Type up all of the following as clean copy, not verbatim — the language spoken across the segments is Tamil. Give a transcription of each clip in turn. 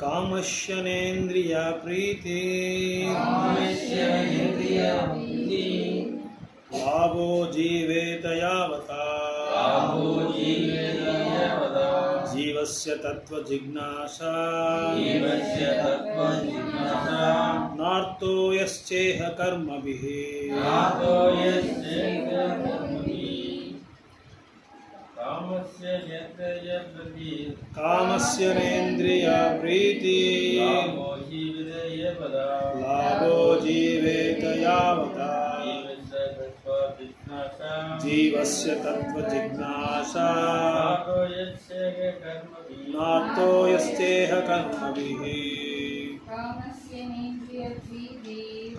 कामश्यनेन्द्रिय प्रीति लाभो जीवेत यावता जीवस्य तत्त्वजिज्ञासा नार्तो यश्चेह कर्मभिः कामस्यनेन्द्रिय प्रीति लाभो जीवेत यावता जीवस्य तत्त्वजिज्ञासा नार्तो यश्चेह कर्मभिः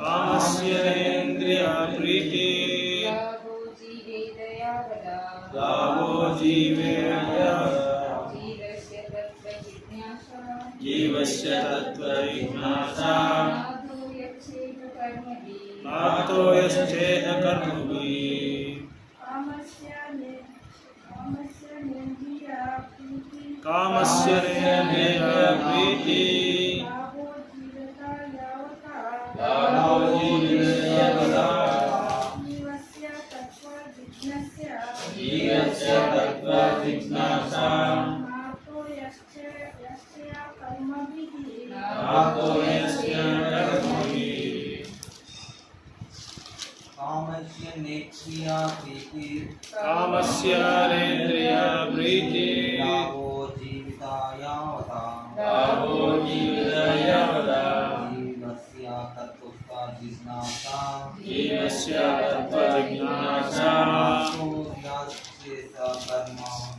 कामस्यनेन्द्रिय प्रीति लाभो जीवेत जीवस्य तत्त्वजिज्ञासा नार्तो यश्चेह कर्मभिः कामस्यनेन्द्रिय प्रीति लाभो जीवेत यावता जीवस्य तत्त्वजिज्ञासा नार्तो यश्चेह कर्मभिः कामस्यनेन्द्रिय प्रीति लाभो जीविताय यावता जीवस्य तत्त्वजिज्ञासा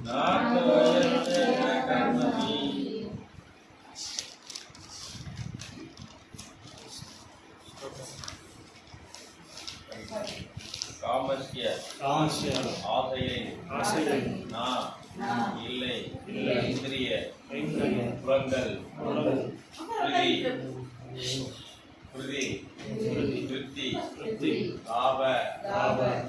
नार्तो यश्चेह कर्मभिः காமஸ்ய ஆசையை நான் இல்லை இந்திரிய புலன்கள் புருதி திருப்தி ஆப லாபம்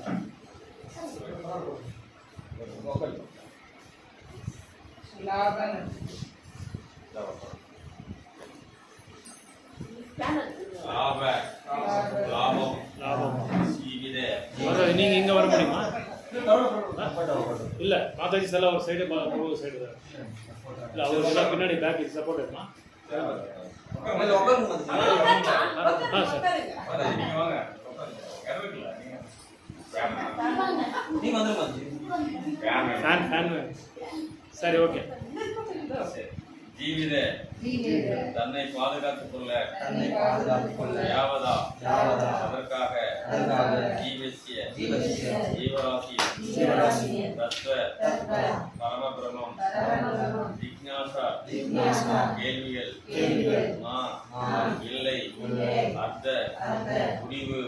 நீங்க இங்க வர முடியுமா? இல்ல மாதாஜி செல்ல ஒரு சைடு ஒரு சைடு இல்ல அவர் பின்னாடி பேக் சப்போர்ட் இருக்குமா? சரி ஓகே. ஜீவித தன்னை பாதுகாத்துக் கொள்ள யாவதா அதற்காக ஜீவராசி தத்துவ பரமபிரமம் ஜிக்ஞாசா கேள்விகள் இல்லை அர்த்த முடிவு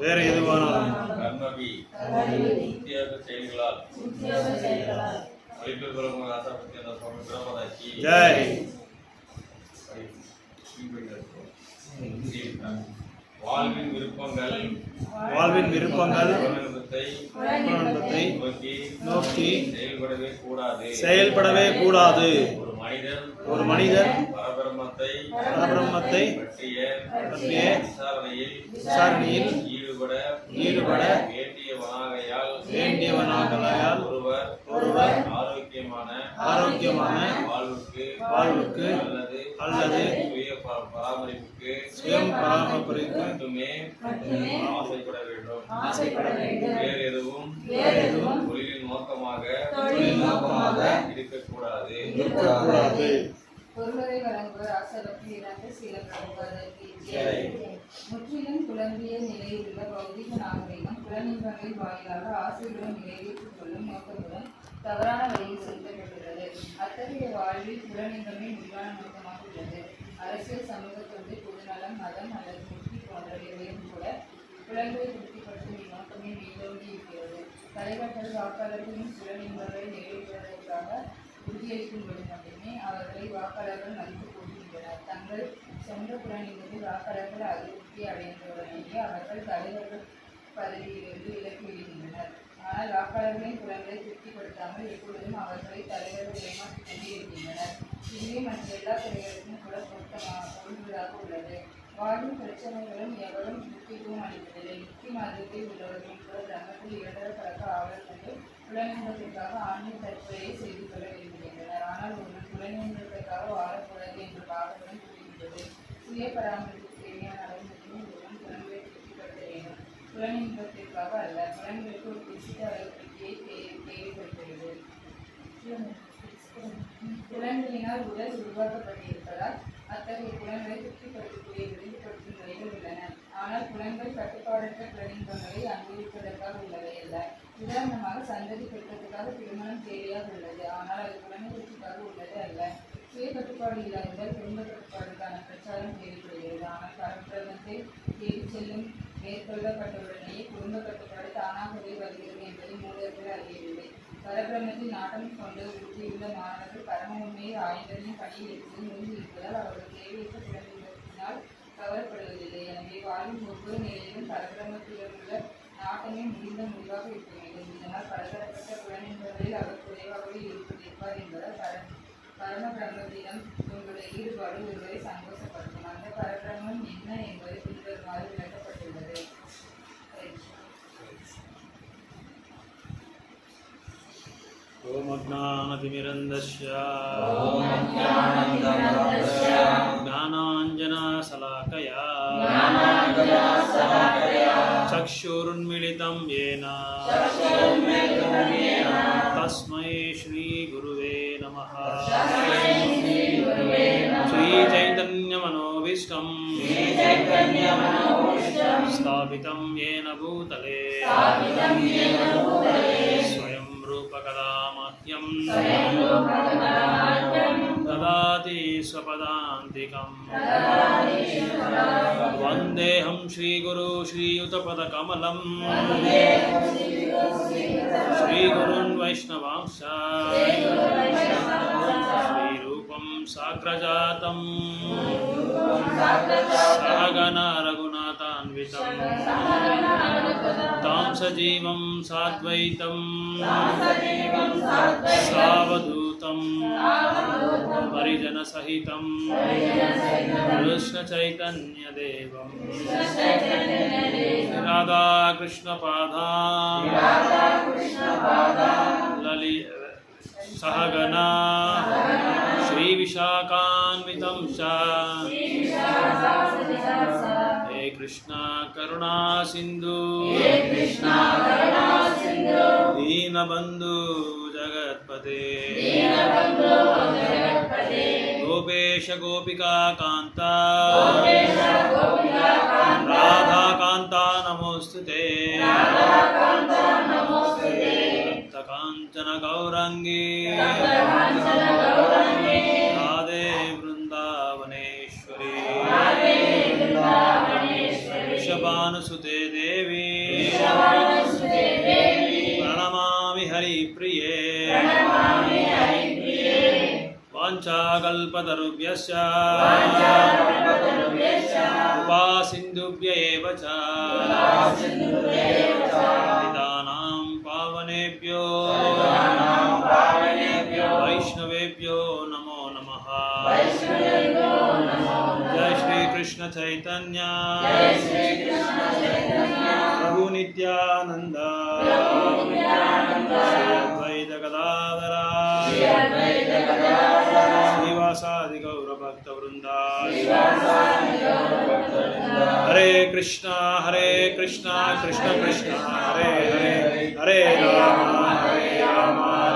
வேறு எதுவானாலும் கர்மபி உத்தியோக செயல்களால் வாழ்வின் விருப்பங்கள் நோக்கி செயல்படவே கூடாது. ஒரு மனிதர் பரபிரம்மத்தை பற்றிய விசாரணையில் ஈடுபட வேண்டியவனாகையால் ஒருவர் ஆரோக்கியமான வாழ்வுக்கு அல்லது சுயம் பராமரிப்புக்கு மட்டுமே ஆசைப்பட வேண்டும். வேறு எதுவும் தொழிலின் நோக்கமாக இருக்கக்கூடாது. பொருளை வழங்குவர் ஆசைப்பட்டு இறந்து சில முற்றிலும் குழம்பிய நிலையில் உள்ள பௌதிக நாகரிகம் புலனின்பங்களின் வாயிலாக ஆசைகளுடன் நிறைவேற்றிக் கொள்ளும் நோக்கத்துடன் தவறான வழியில் செலுத்தப்பட்டுள்ளது. அத்தகைய வாழ்வில் புலனின்பமே முடிவான நோக்கமாக உள்ளது. அரசியல், சமூக தொண்டு, பொதுநலம், மதம் அல்லது முக்தி போன்றவையும் கூட புலன்களை திருப்திப்படுத்தும் இந்நோக்கமே மேலோங்கி இருக்கிறது. தலைவர்கள் வாக்காளர்களின் புலனின்பங்களை நிறைவேற்றுவதற்காக உறுதியளிக்கும்போது மட்டுமே அவர்களை வாக்காளர்கள் மதிப்பு கூட்டுகின்றனர். தங்கள் சொந்த புலனின்பத்தில் வாக்காளர்கள் அதிருப்தி அடைந்தவுடனேயே அவர்கள் தலைவர்கள் பதவியிலிருந்து விலக்கி விடுகின்றனர். ஆனால் வாக்காளர்களின் புலன்களை திருப்திப்படுத்தாமல் எப்பொழுதும் அவர்களை தலைவர்கள் ஏமாற்றிக் கொண்டே இருக்கின்றனர். இதுவே மற்ற எல்லா துறைகளுக்கும் கூட பொருள்களாக உள்ளது. வாழும் பிரச்சனைகளும் எவரும் முக்கியத்துவம் அளிப்பதில்லை. முக்கிய மதத்தில் உள்ளவர்களும் கூட தர்மத்தில் இரண்டர கலக்க ஆவல் கொண்டு புலனின்பத்திற்காக ஆன்மீக தற்கொலையை செய்து கொள்ள விரும்புகின்றனர். ஆனால் ஒரு புலனின்பத்திற்காக வாழக்கூடாது என்ற பாவத்துடன் கூறுகின்றது. சுய பராமரிப்புக்கு தேவையான அளவு மட்டுமே ஒருவன் புலன்களை திருப்திப்படுத்த வேண்டும். புலனின்பத்திற்காக அல்ல. புலன்களுக்கு ஒரு குறிப்பிட்ட அளவு திருப்தியை தேவைப்படுகிறது. புலன்களினால் உடல் உருவாக்கப்பட்டிருப்பதால் அத்தகைய புலன்களை திருப்திப்படுத்தக்கூடிய விரும்பப்படுத்தும் நிலைகள் உள்ளன. ஆனால் புலன்கள் கட்டுப்பாடற்ற புலனின்பங்களை அனுபவிப்பதற்காக உள்ளவை அல்ல. உதாரணமாக, சந்ததி பெற்றதுக்காக திருமணம் தேவையாக உள்ளது. ஆனால் அது புலனின்பத்திற்காக உள்ளது அல்ல. சுய கட்டுப்பாடு இல்லாததால் குடும்ப கட்டுப்பாடுக்கான பிரச்சாரம் தேவைப்படுகிறது. ஆனால் பரபிரமத்தை தேடி செல்லும் மேற்கொள்ளப்பட்டவுடனேயே குடும்ப கட்டுப்பாடு தானாகவே வருகிறது என்பதை மூலர்கள் அறியவில்லை. பரபிரமத்தில் நாட்டம் கொண்டு உறுதியுள்ள மாணவர்கள் பரம உண்மையை ஆய்வதையும் பணியில் எடுத்து மூழ்கி இருப்பதால் அவர்கள் தேவையற்ற புலனின்பத்தினால் கவரப்படுவதில்லை. எனவே வாழும் ஒவ்வொரு நிலையிலும் பரபிரமத்திலுள்ள நாட்டமே முடிந்த முடிவாக இருக்க வேண்டும். இதனால் பலதரப்பட்ட புலனின்பங்களில் அவர் குறைவாகவே இருப்பார் என்பதால் பரம பிரம்மத்திடம் உங்களுடைய ஈடுபாடு ஒருவரை சந்தோஷப்படுத்தும். அந்த பரபிரமம் என்ன என்பது பின்வருமாறு விளக்கப்பட்டுள்ளது. ஓம் அஜ்ஞானதிமிரந்தஸ்ய ஞானாஞ்சனசலாக்கயா சக்ஷுருன்மிலிதம் யேன தஸ்மை ஸ்ரீகுருவே நமः. श्रीचैतन्यमनोभीष्टं स्थापितं येन भूतले स्वयं रूपकदा मह्यं ददाति स्वपदान्तिकं वन्देऽहं श्रीगुरु श्रीयुतपदकमलं श्रीगुरुन् वैष्णवांश्च श्रीरूपं साग्रजातं सहगण रघुनाथान्वितं तां सजीवं साद्वैतं सावधूतं परिजनसहितं कृष्णचैतन्यदेवं राधाकृष्णपादां सहगना श्रीविशाखान्वितं च हे कृष्णा करुणा सिन्धु दीनबन्धु जगत्पते गोपेश गोपिका कान्ता राधा कान्ता नमोस्तुते कांचन गौरंगी राधे वृंदावनेश्वरी वृषभानुसुते देवी प्रणमामि हरिप्रिये वाञ्छाकल्पतरुभ्यश्च कृपा सिन्धुभ्य एव च पावनेभ्यो वैष्णवेभ्यो नमो नमः। जय श्री कृष्ण चैतन्य प्रभु नित्यानंद श्री अद्वैत गदाधर श्रीवासादि गौर भक्त वृंदा। हरे कृष्णा कृष्ण कृष्ण हरे हरे हरे राम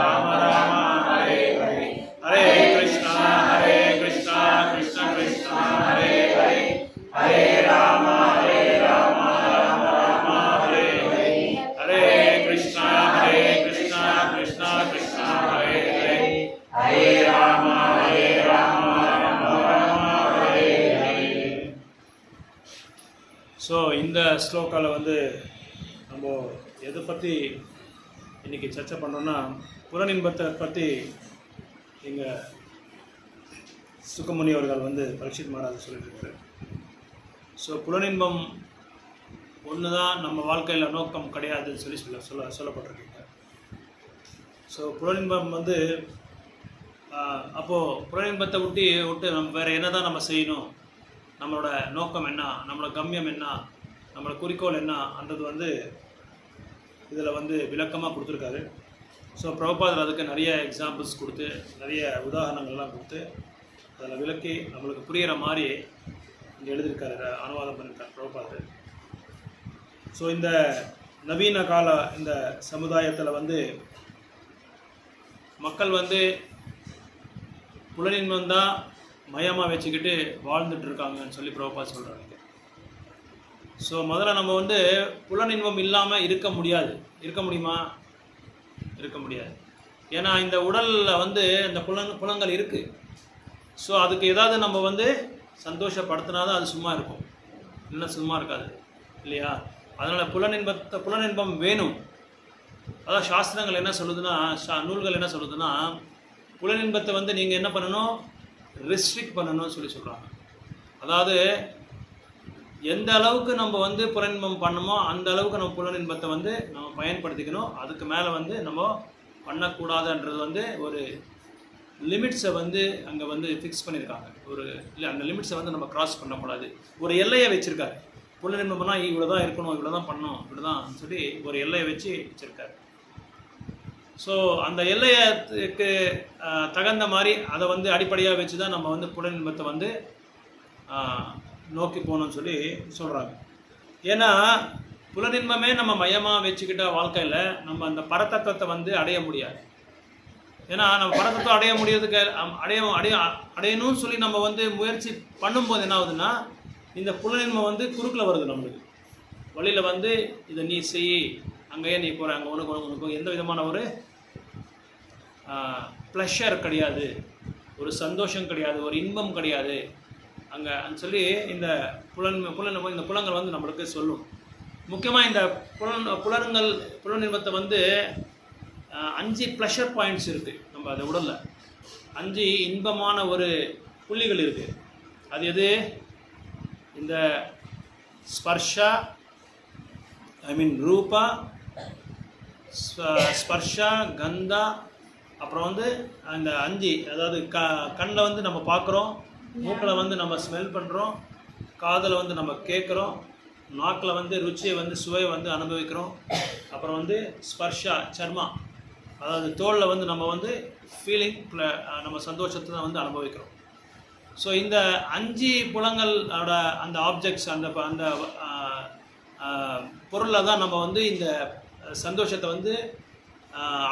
राम राम हरे हरे हरे कृष्णा कृष्ण कृष्ण हरे हरे हरे राम राम राम हरे हरे हरे कृष्णा कृष्ण कृष्ण हरे हरे हरे राम राम हरे हरे। ஸோ இந்த ஸ்லோக்காவில் வந்து நம்ம எதை பற்றி இன்றைக்கி சர்ச்சை பண்ணுறோன்னா புலனின்பத்தை பற்றி எங்கள் சுக்கமுனி அவர்கள் வந்து பரீட்சித் மகாராஜ் சொல்லியிருக்காரு. ஸோ புலனின்பம் ஒன்று தான் நம்ம வாழ்க்கையில் நோக்கம் கிடையாதுன்னு சொல்லப்பட்டிருக்கீங்க. ஸோ புலனின்பம் வந்து அப்போது புலனின்பத்தை விட்டு நம்ம வேறு என்ன தான் நம்ம செய்யணும், நம்மளோட நோக்கம் என்ன, நம்மளோட கம்யம் என்ன, நம்மளோட குறிக்கோள் என்ன அன்றது வந்து இதில் வந்து விளக்கமாக கொடுத்துருக்காரு. ஸோ பிரபுபாதர் அதுக்கு நிறைய எக்ஸாம்பிள்ஸ் கொடுத்து நிறைய உதாரணங்கள்லாம் கொடுத்து அதில் விளக்கி நம்மளுக்கு புரிகிற மாதிரி இங்கே எழுதியிருக்காரு, அனுவாதம் பண்ணியிருக்காரு பிரபுபாதர். ஸோ இந்த நவீன கால இந்த சமுதாயத்தில் வந்து மக்கள் வந்து புலனின்பம் தான் மையமாக வச்சுக்கிட்டு வாழ்ந்துட்டு இருக்காங்கன்னு சொல்லி பிரபுபாதர் சொல்கிறாங்க. ஸோ முதல்ல நம்ம வந்து புலனின்பம் இல்லாமல் இருக்க முடியுமா? இருக்க முடியாது. ஏன்னா இந்த உடலில் வந்து இந்த புலங்கள் இருக்குது. ஸோ அதுக்கு ஏதாவது நம்ம வந்து சந்தோஷப்படுத்தினா தான் அது சும்மா இருக்கும், இல்லைன்னா சும்மா இருக்காது இல்லையா? அதனால் புலனின்பம் வேணும். அதான் சாஸ்திரங்கள் என்ன சொல்லுதுன்னா, நூல்கள் என்ன சொல்லுதுன்னா, புலனின்பத்தை வந்து நீங்கள் என்ன பண்ணணும், ரெஸ்ட்ரிக்ட் பண்ணணும்னு சொல்கிறாங்க. அதாவது எந்த அளவுக்கு நம்ம வந்து புலனின்பம் பண்ணணுமோ அந்த அளவுக்கு நம்ம புலனின்பத்தை வந்து நம்ம பயன்படுத்திக்கணும். அதுக்கு மேலே வந்து நம்ம பண்ணக்கூடாதுன்றது வந்து ஒரு லிமிட்ஸை வந்து அங்கே வந்து ஃபிக்ஸ் பண்ணியிருக்காங்க. இல்லை அந்த லிமிட்ஸை வந்து நம்ம கிராஸ் பண்ணக்கூடாது. ஒரு எல்லையை வச்சுருக்காரு. புலனின்பம்னா இவ்வளோ தான் இருக்கணும், இவ்வளோ தான் பண்ணணும், இவ்வளோ தான் சொல்லி ஒரு எல்லையை வச்சுருக்காரு. ஸோ அந்த எல்லையத்துக்கு தகுந்த மாதிரி அதை வந்து அடிப்படையாக வச்சு தான் நம்ம வந்து புலனின்பத்தை வந்து நோக்கி போகணும்னு சொல்லி சொல்கிறாங்க. ஏன்னா புலனின்பமே நம்ம மையமாக வச்சுக்கிட்ட வாழ்க்கையில் நம்ம அந்த பரதத்துவத்தை வந்து அடைய முடியாது. ஏன்னா நம்ம பரதத்துவம் அடைய முடியறதுக்கு அடையணும்னு சொல்லி நம்ம வந்து முயற்சி பண்ணும்போது என்ன ஆகுதுன்னா, இந்த புலனின்பம் வந்து குறுக்கில் வருது. நம்மளுக்கு வழியில் வந்து இதை நீ செய், அங்கேயே நீ போகிற, அங்கே உனக்கு எந்த விதமான ஒரு ப்ளஷர் கிடையாது, ஒரு சந்தோஷம் கிடையாது, ஒரு இன்பம் கிடையாது அங்கே சொல்லி இந்த புலன்கள் வந்து நம்மளுக்கு சொல்லும். முக்கியமாக இந்த புலனின்பத்தை வந்து 5 ப்ளஷர் பாயிண்ட்ஸ் இருக்குது நம்ம அந்த உடலில். 5 இன்பமான ஒரு புள்ளிகள் இருக்குது. அது எது? இந்த ஸ்பர்ஷா, ரூபா, ஸ்பர்ஷா, கந்தா, அப்புறம் வந்து அந்த 5, அதாவது கண்ணில் வந்து நம்ம பார்க்குறோம், மூக்கில் வந்து நம்ம ஸ்மெல் பண்ணுறோம், காதில் வந்து நம்ம கேட்குறோம், நாக்கில் வந்து ருச்சியை வந்து சுவையை வந்து அனுபவிக்கிறோம், அப்புறம் வந்து ஸ்பர்ஷா சர்மா, அதாவது தோலில் வந்து நம்ம வந்து ஃபீலிங், நம்ம சந்தோஷத்தை வந்து அனுபவிக்கிறோம். ஸோ இந்த 5 புலங்களோட அந்த ஆப்ஜெக்ட்ஸ், அந்த பொருளில் தான் நம்ம வந்து இந்த சந்தோஷத்தை வந்து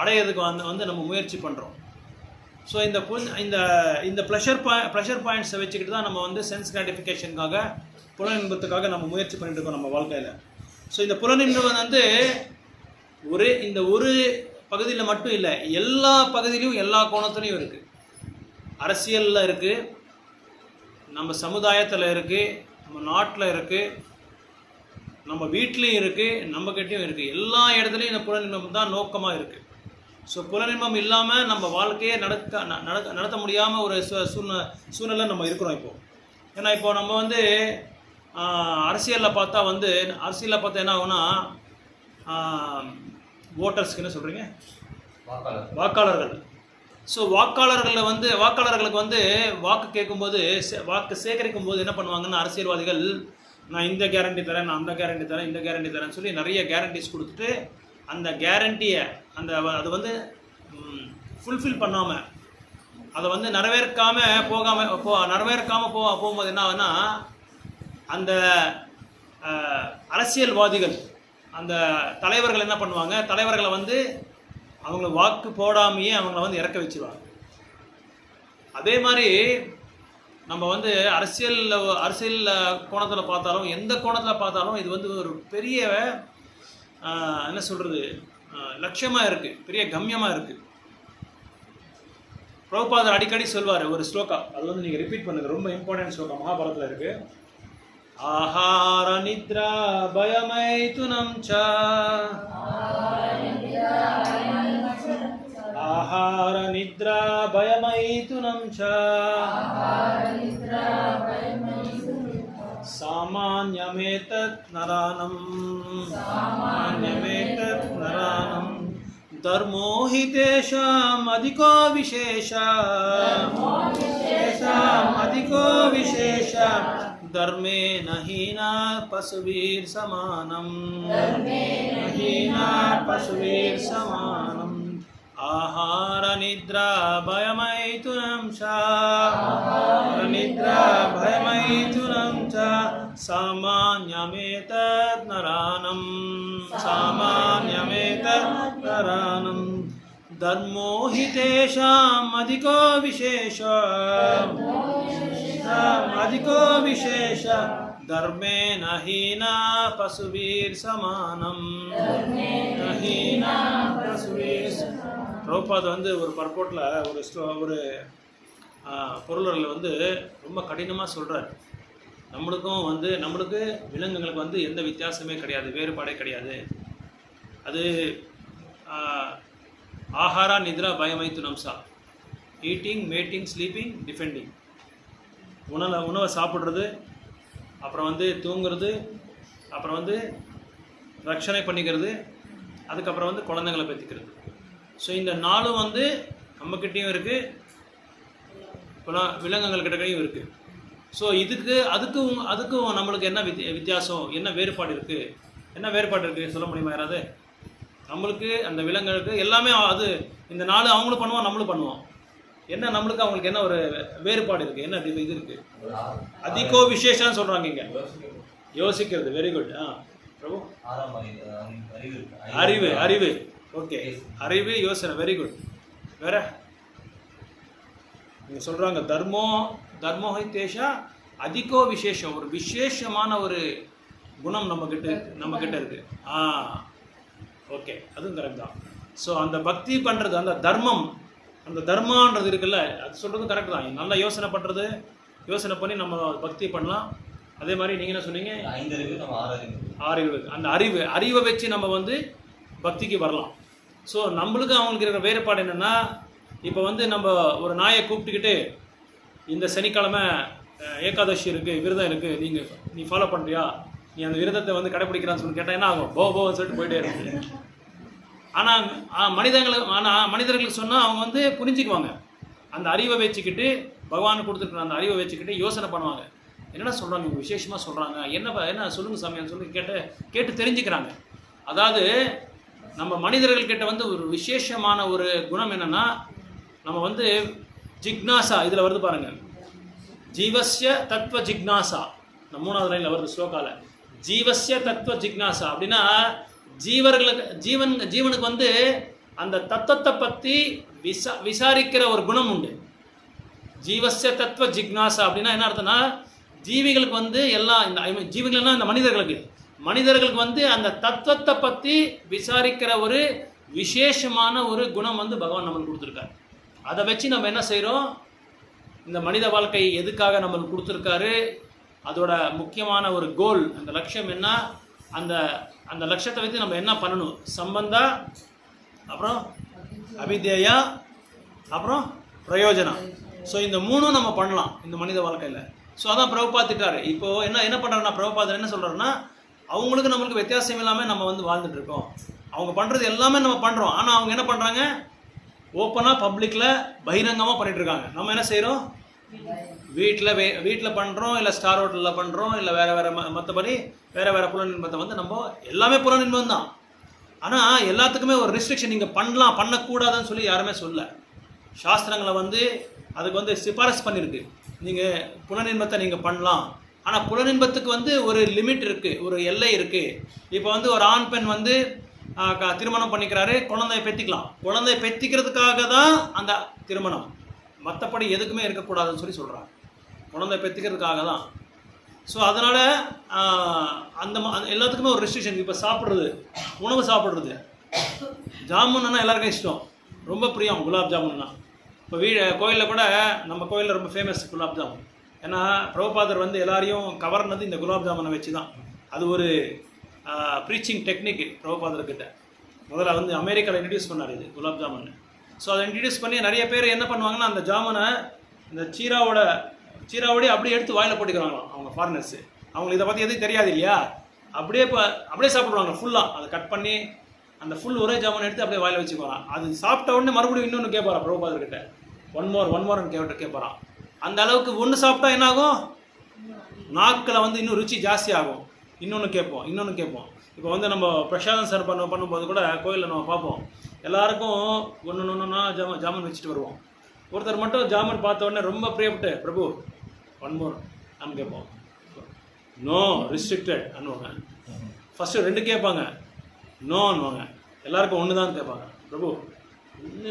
அடையிறதுக்கு வந்து நம்ம முயற்சி பண்ணுறோம். ஸோ இந்த ப்ளஷர் பாயிண்ட்ஸை வச்சுக்கிட்டு தான் நம்ம வந்து சென்ஸ் கிராட்டிஃபிகேஷனுக்காக, புலனின்பத்துக்காக நம்ம முயற்சி பண்ணிட்டு இருக்கோம் நம்ம வாழ்க்கையில். ஸோ இந்த புலனின்பம் வந்து இந்த ஒரு பகுதியில் மட்டும் இல்லை, எல்லா பகுதியிலையும் எல்லா கோணத்துலையும் இருக்குது. அரசியலில் இருக்குது, நம்ம சமுதாயத்தில் இருக்குது, நம்ம நாட்டில் இருக்குது, நம்ம வீட்லேயும் இருக்குது, நம்மக்கிட்டையும் இருக்குது. எல்லா இடத்துலையும் இந்த புலனின்பம் தான் நோக்கமாக இருக்குது. ஸோ புலனின்பம் இல்லாமல் நம்ம வாழ்க்கையே நடத்த முடியாமல் ஒரு சூழ்நிலை நம்ம இருக்கிறோம் இப்போது. ஏன்னா இப்போ நம்ம வந்து அரசியலில் பார்த்தா என்ன ஆகும்னா, ஓட்டர்ஸ்க்கு என்ன சொல்கிறீங்க, வாக்காளர்கள். ஸோ வாக்காளர்களுக்கு வந்து வாக்கு கேட்கும்போது, வாக்கு சேகரிக்கும் போது என்ன பண்ணுவாங்கன்னா, அரசியல்வாதிகள் நான் இந்த கேரண்டி தரேன், நான் அந்த கேரண்டி தரேன், இந்த கேரண்டி தரேன்னு சொல்லி நிறைய கேரண்டிஸ் கொடுத்துட்டு அந்த கேரண்டியை அது வந்து ஃபுல்ஃபில் பண்ணாமல், அதை வந்து நிறைவேற்காமல் போகும்போது என்ன ஆகுதுன்னா, அந்த அரசியல்வாதிகள், அந்த தலைவர்கள் என்ன பண்ணுவாங்க, தலைவர்களை வந்து அவங்கள வாக்கு போடாமையே அவங்கள வந்து இறக்க வச்சுருவாங்க. அதே மாதிரி நம்ம வந்து அரசியல் கோணத்தில் பார்த்தாலும், எந்த கோணத்தில் பார்த்தாலும் இது வந்து ஒரு பெரிய என்ன சொல்கிறது, லட்சியமாக இருக்குது, பெரிய கம்யமாக இருக்குது. பிரபுபாதர் அடிக்கடி சொல்வார் ஒரு ஸ்லோகா, அது வந்து நீங்கள் ரிப்பீட் பண்ணுங்கள், ரொம்ப இம்பார்ட்டன்ட் ஸ்லோகா, மகாபாரத்தில் இருக்குது. ஆஹார நித்ரா பயமைதுனம் ச, ஆஹார நித்ரா பயமைதுனம் ச, सामान्यमेतत् नरानं धर्मो हि तेषाम् अधिको विशेष धर्मे न हीना पशुभिर्समानम् आहार निद्रा भयमैथुनं च सामान्यमेतत् नरानं धर्मो हि तेषाम् अधिको विशेष धर्मे न हीना पशुभिर्समानम् பிரபுபாத் வந்து ஒரு பர்போட்டில் ஒரு பொருளரில் வந்து ரொம்ப கடினமாக சொல்கிறார். நம்மளுக்கு விலங்குகளுக்கு வந்து எந்த வித்தியாசமே கிடையாது, வேறுபாடே கிடையாது. அது ஆஹாரா நித்ரா பயமைத்து நம்சா, ஈட்டிங், மேட்டிங், ஸ்லீப்பிங், டிஃபெண்டிங், உணவை சாப்பிட்றது, அப்புறம் வந்து தூங்குறது, அப்புறம் வந்து ரட்சணை பண்ணிக்கிறது, அதுக்கப்புறம் வந்து குழந்தைங்களை பெற்றுக்கிறது. ஸோ இந்த நாளும் வந்து நம்மக்கிட்டேயும் இருக்குது, இப்போலாம் விலங்குகள்கிட்டையும் இருக்குது. ஸோ அதுக்கும் நம்மளுக்கு என்ன வித்தியாசம், என்ன வேறுபாடு இருக்குது சொல்ல முடியுமா யாராவது? நம்மளுக்கு அந்த விலங்குகளுக்கு எல்லாமே அது இந்த நாள் அவங்களும் பண்ணுவோம், நம்மளும் பண்ணுவோம். என்ன நம்மளுக்கு அவங்களுக்கு என்ன ஒரு வேறுபாடு இருக்குது, என்ன இது இருக்குது? அதிகோ விசேஷம் சொல்கிறாங்க இங்கே. யோசிக்கிறது. Very good. பிரபு, அறிவு. ஓகே, அறிவு, யோசனை. Very good. வேற இங்கே சொல்கிறாங்க தர்மோ ஹி தேஷா அதிகோ விசேஷம், ஒரு விசேஷமான ஒரு குணம் நம்மக்கிட்ட இருக்குது. ஓகே, அதுவும் கரெக்ட் தான். ஸோ அந்த பக்தி பண்ணுறது, அந்த தர்மான்றது இருக்குல்ல, அது சொல்கிறது கரெக்ட் தான். நல்லா யோசனை பண்ணி நம்ம பக்தி பண்ணலாம். அதே மாதிரி நீங்கள் என்ன சொன்னீங்க? 5 அறிவு, நம்ம 6 அறிவு. அந்த அறிவை வச்சு நம்ம வந்து பக்திக்கு வரலாம். ஸோ நம்மளுக்கு அவங்களுக்கு இருக்கிற வேறுபாடு என்னென்னா, இப்போ வந்து நம்ம ஒரு நாயை கூப்பிட்டுக்கிட்டு இந்த சனிக்கிழமை ஏகாதசி இருக்குது, விரதம் இருக்குது, நீ ஃபாலோ பண்ணுறியா, நீ அந்த விரதத்தை வந்து கடைப்பிடிக்கிறான்னு சொல்லி கேட்டால் என்ன ஆகும்? போன்னு சொல்லிட்டு போயிட்டே இருக்கு. ஆனால் மனிதர்களுக்கு சொன்னால் அவங்க வந்து புரிஞ்சுக்குவாங்க. அந்த அறிவை வச்சுக்கிட்டு, பகவான் கொடுத்துருக்குற அந்த அறிவை வச்சுக்கிட்டு யோசனை பண்ணுவாங்க. என்னடா சொல்கிறாங்க, இவங்க விசேஷமாக சொல்கிறாங்க, என்ன சொல்லுங்கள் சாமியான்னு சொல்லி கேட்டு தெரிஞ்சுக்கிறாங்க. அதாவது நம்ம மனிதர்கள்கிட்ட வந்து ஒரு விசேஷமான ஒரு குணம் என்னென்னா, நம்ம வந்து ஜிக்னாசா, இதில் வருது பாருங்கள், ஜீவஸ்ய தத்துவ ஜிக்னாசா, நம்ம 3வது லைனில் வருது ஸ்லோகால. ஜீவஸ்ய தத்துவ ஜிக்னாசா அப்படின்னா ஜீவனுக்கு வந்து அந்த தத்துவத்தை பற்றி விசாரிக்கிற ஒரு குணம் உண்டு. ஜீவஸ்ய தத்துவ ஜிக்னாசா அப்படின்னா என்ன அர்த்தம்னா, ஜீவிகளுக்கு வந்து எல்லாம் ஜீவிகள்னா இந்த மனிதர்களுக்கு வந்து அந்த தத்துவத்தை பற்றி விசாரிக்கிற ஒரு விசேஷமான ஒரு குணம் வந்து பகவான் நம்மளுக்கு கொடுத்துருக்காரு. அதை வச்சு நம்ம என்ன செய்கிறோம், இந்த மனித வாழ்க்கை எதுக்காக நம்மளுக்கு கொடுத்துருக்காரு, அதோட முக்கியமான ஒரு கோல், அந்த லட்சியம் என்ன, அந்த லட்சியத்தை வச்சு நம்ம என்ன பண்ணணும், சம்பந்தா, அப்புறம் அபிதேயா, அப்புறம் பிரயோஜனம். ஸோ இந்த 3 நம்ம பண்ணலாம் இந்த மனித வாழ்க்கையில். ஸோ அதான் பிரபுபாத் திட்டாரு. இப்போது என்ன பண்ணுறாருன்னா, பிரபுபாத் என்ன சொல்கிறாருன்னா, அவங்களுக்கு நம்மளுக்கு வித்தியாசம் இல்லாமல் நம்ம வந்து வாழ்ந்துட்டுருக்கோம். அவங்க பண்ணுறது எல்லாமே நம்ம பண்ணுறோம். ஆனால் அவங்க என்ன பண்ணுறாங்க, ஓப்பனாக பப்ளிக்கில் பகிரங்கமாக பண்ணிகிட்ருக்காங்க. நம்ம என்ன செய்கிறோம், வீட்டில் பண்ணுறோம், இல்லை ஸ்டார் ஹோட்டலில் பண்ணுறோம், இல்லை மற்றபடி வேறு புலனின்பத்தை வந்து நம்ம எல்லாமே புலனின்பம் தான். ஆனால் எல்லாத்துக்குமே ஒரு ரெஸ்ட்ரிக்ஷன், நீங்கள் பண்ணக்கூடாதுன்னு சொல்லி யாருமே சொல்ல. சாஸ்திரங்களை வந்து அதுக்கு வந்து சிபாரிசு பண்ணியிருக்கு, நீங்கள் புலனின்பத்தை நீங்கள் பண்ணலாம். ஆனால் புலனின்பத்துக்கு வந்து ஒரு லிமிட் இருக்குது, ஒரு எல்லை இருக்குது. இப்போ வந்து ஒரு ஆண் பெண் வந்து திருமணம் பண்ணிக்கிறாரு, குழந்தைய பெற்றிக்கலாம். குழந்தைய பெற்றிக்கிறதுக்காக தான் அந்த திருமணம், மற்றபடி எதுக்குமே இருக்கக்கூடாதுன்னு சொல்லி சொல்கிறாங்க. குழந்தைய பெற்றிக்கிறதுக்காக தான். ஸோ அதனால் எல்லாத்துக்குமே ஒரு ரெஸ்ட்ரிக்ஷன். இப்போ உணவு சாப்பிட்றது, ஜாமுன்னா எல்லாருக்கும் இஷ்டம், ரொம்ப பிரியம் குலாப் ஜாமுன்னா. இப்போ கோயிலில் கூட, நம்ம கோயிலில் ரொம்ப ஃபேமஸ் குலாப் ஜாமுன். ஏன்னா பிரபுபாதர் வந்து எல்லாரையும் கவர்னது இந்த குலாப் ஜாமுனை வச்சு தான். அது ஒரு ப்ரீச்சிங் டெக்னிக் பிரபுபாதர்கிட்ட. முதல்ல வந்து அமெரிக்காவில் இன்ட்ரடியூஸ் பண்ணார் இது குலாப் ஜாமுன். ஸோ அதை இன்ட்ரடியூஸ் பண்ணி நிறைய பேர் என்ன பண்ணுவாங்கன்னா, அந்த ஜாமுனை இந்த சீராவோடய அப்படியே எடுத்து வாயில் போட்டுக்கிறாங்களாம் அவங்க ஃபாரினர்ஸு. அவங்களுக்கு இதை பற்றி எதுவும் தெரியாது இல்லையா, அப்படியே சாப்பிடுவாங்க ஃபுல்லாக. அதை கட் பண்ணி அந்த ஃபுல் ஒரே ஜாமுன் எடுத்து அப்படியே வாயில் வச்சுக்குவாரான். அது சாப்பிட்ட உடனே மறுபடியும் இன்னொன்று கேட்பாரான் பிரபுபாதர்கிட்ட, ஒன் மோர்னு கேட்பாரான். அந்த அளவுக்கு ஒன்று சாப்பிட்டா என்ன ஆகும், நாக்கில் வந்து இன்னும் ருச்சி ஜாஸ்தி ஆகும். இன்னொன்று கேட்போம். இப்போ வந்து நம்ம பிரசாதம் சார் பண்ணும்போது கூட கோயிலில் நம்ம பார்ப்போம், எல்லாருக்கும் ஒன்றுன்னா ஜாமுன் வச்சுட்டு வருவோம். ஒருத்தர் மட்டும் ஜாமுன் பார்த்த உடனே ரொம்ப பிரியப்பட்டு, பிரபு 1 more நான் கேட்போம். No restricted அனுவாங்க. ஃபஸ்ட்டு 2 கேட்பாங்க, நோன்னுவாங்க. எல்லாருக்கும் 1 தான் கேட்பாங்க, பிரபு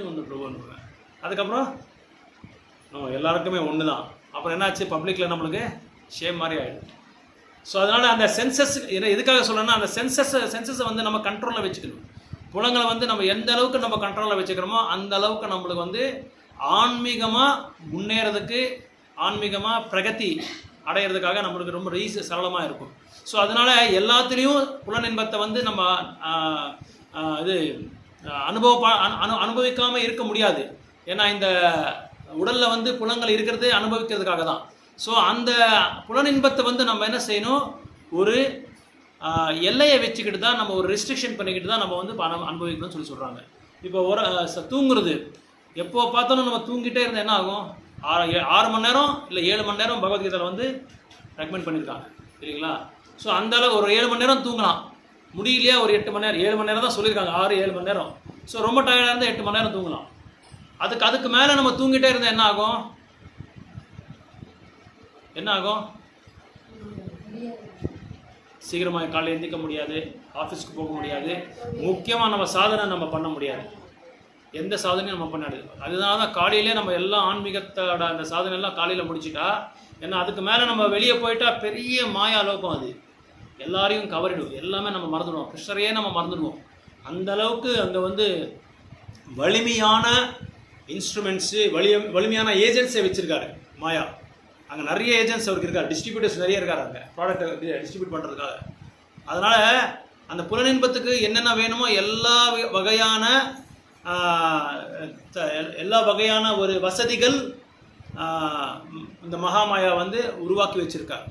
ஒன்று பிரபுன்னுவாங்க. அதுக்கப்புறம் நோ, எல்லாருக்குமே 1 தான். அப்புறம் என்னாச்சு, பப்ளிக்கில் நம்மளுக்கு ஷேம் மாதிரி ஆகிடும். ஸோ அதனால் அந்த சென்சஸ் எதுக்காக சொல்லணும்னா, அந்த சென்சஸை வந்து நம்ம கண்ட்ரோலில் வச்சுக்கணும். புலங்களை வந்து நம்ம எந்த அளவுக்கு நம்ம கண்ட்ரோலில் வச்சுக்கிறோமோ அந்த அளவுக்கு நம்மளுக்கு வந்து ஆன்மீகமாக முன்னேறதுக்கு, ஆன்மீகமாக பிரகதி அடையிறதுக்காக நம்மளுக்கு ரொம்ப சரளமாக இருக்கும். ஸோ அதனால் எல்லாத்துலேயும் புலனின்பத்தை வந்து நம்ம அனுபவிக்காமல் இருக்க முடியாது. ஏன்னா இந்த உடலில் வந்து புலங்கள் இருக்கிறது அனுபவிக்கிறதுக்காக தான். ஸோ அந்த புலனின்பத்தை வந்து நம்ம என்ன செய்யணும், ஒரு எல்லையை வச்சுக்கிட்டு தான், நம்ம ஒரு ரெஸ்ட்ரிக்ஷன் பண்ணிக்கிட்டு தான் நம்ம வந்து அனுபவிக்கணும்னு சொல்கிறாங்க. இப்போ தூங்குறது, எப்போ பார்த்தாலும் நம்ம தூங்கிட்டே இருந்தால் என்ன ஆகும், 6 மணி நேரம் இல்லை 7 மணி நேரம் பகவத்கீதையில் வந்து ரெக்கமெண்ட் பண்ணியிருக்காங்க சரிங்களா. ஸோ அந்தளவு ஒரு 7 மணி நேரம் தூங்கலாம், முடியலையா ஒரு 8 மணி நேரம், 7 மணி நேரம் தான் சொல்லியிருக்காங்க, 6-7 மணி நேரம். ஸோ ரொம்ப டயர்டாக இருந்தால் 8 மணி நேரம் தூங்கலாம். அதுக்கு மேலே நம்ம தூங்கிட்டே இருந்தால் என்ன ஆகும், சீக்கிரமாக காலையில் எந்திக்க முடியாது, ஆஃபீஸ்க்கு போக முடியாது, முக்கியமாக நம்ம சாதனை நம்ம பண்ண முடியாது, எந்த சாதனையும் நம்ம பண்ணாது. அதனால தான் காலையிலே நம்ம எல்லாம் ஆன்மீகத்தோட அந்த சாதனை எல்லாம் காலையில் முடிச்சுட்டா, ஏன்னா அதுக்கு மேலே நம்ம வெளியே போயிட்டா பெரிய மாயா லோகம், அது எல்லாரையும் கவரிடும், எல்லாமே நம்ம மறந்துடுவோம், கிருஷ்ணரையே நம்ம மறந்துடுவோம். அந்த அளவுக்கு அங்கே வந்து வலிமையான இன்ஸ்ட்ருமெண்ட்ஸு, வலிமையான ஏஜென்ட்ஸை வச்சுருக்காரு மாயா. அங்கே நிறைய ஏஜென்ட்ஸ் அவருக்கு இருக்கார், டிஸ்ட்ரிபியூட்டர்ஸ் நிறைய இருக்கார் அங்கே ப்ராடக்ட்டை டிஸ்ட்ரிபியூட் பண்ணுறதுக்காக. அதனால் அந்த புலனின்பத்துக்கு என்னென்ன வேணுமோ எல்லா வகையான ஒரு வசதிகள் இந்த மகாமாயா வந்து உருவாக்கி வச்சுருக்கார்.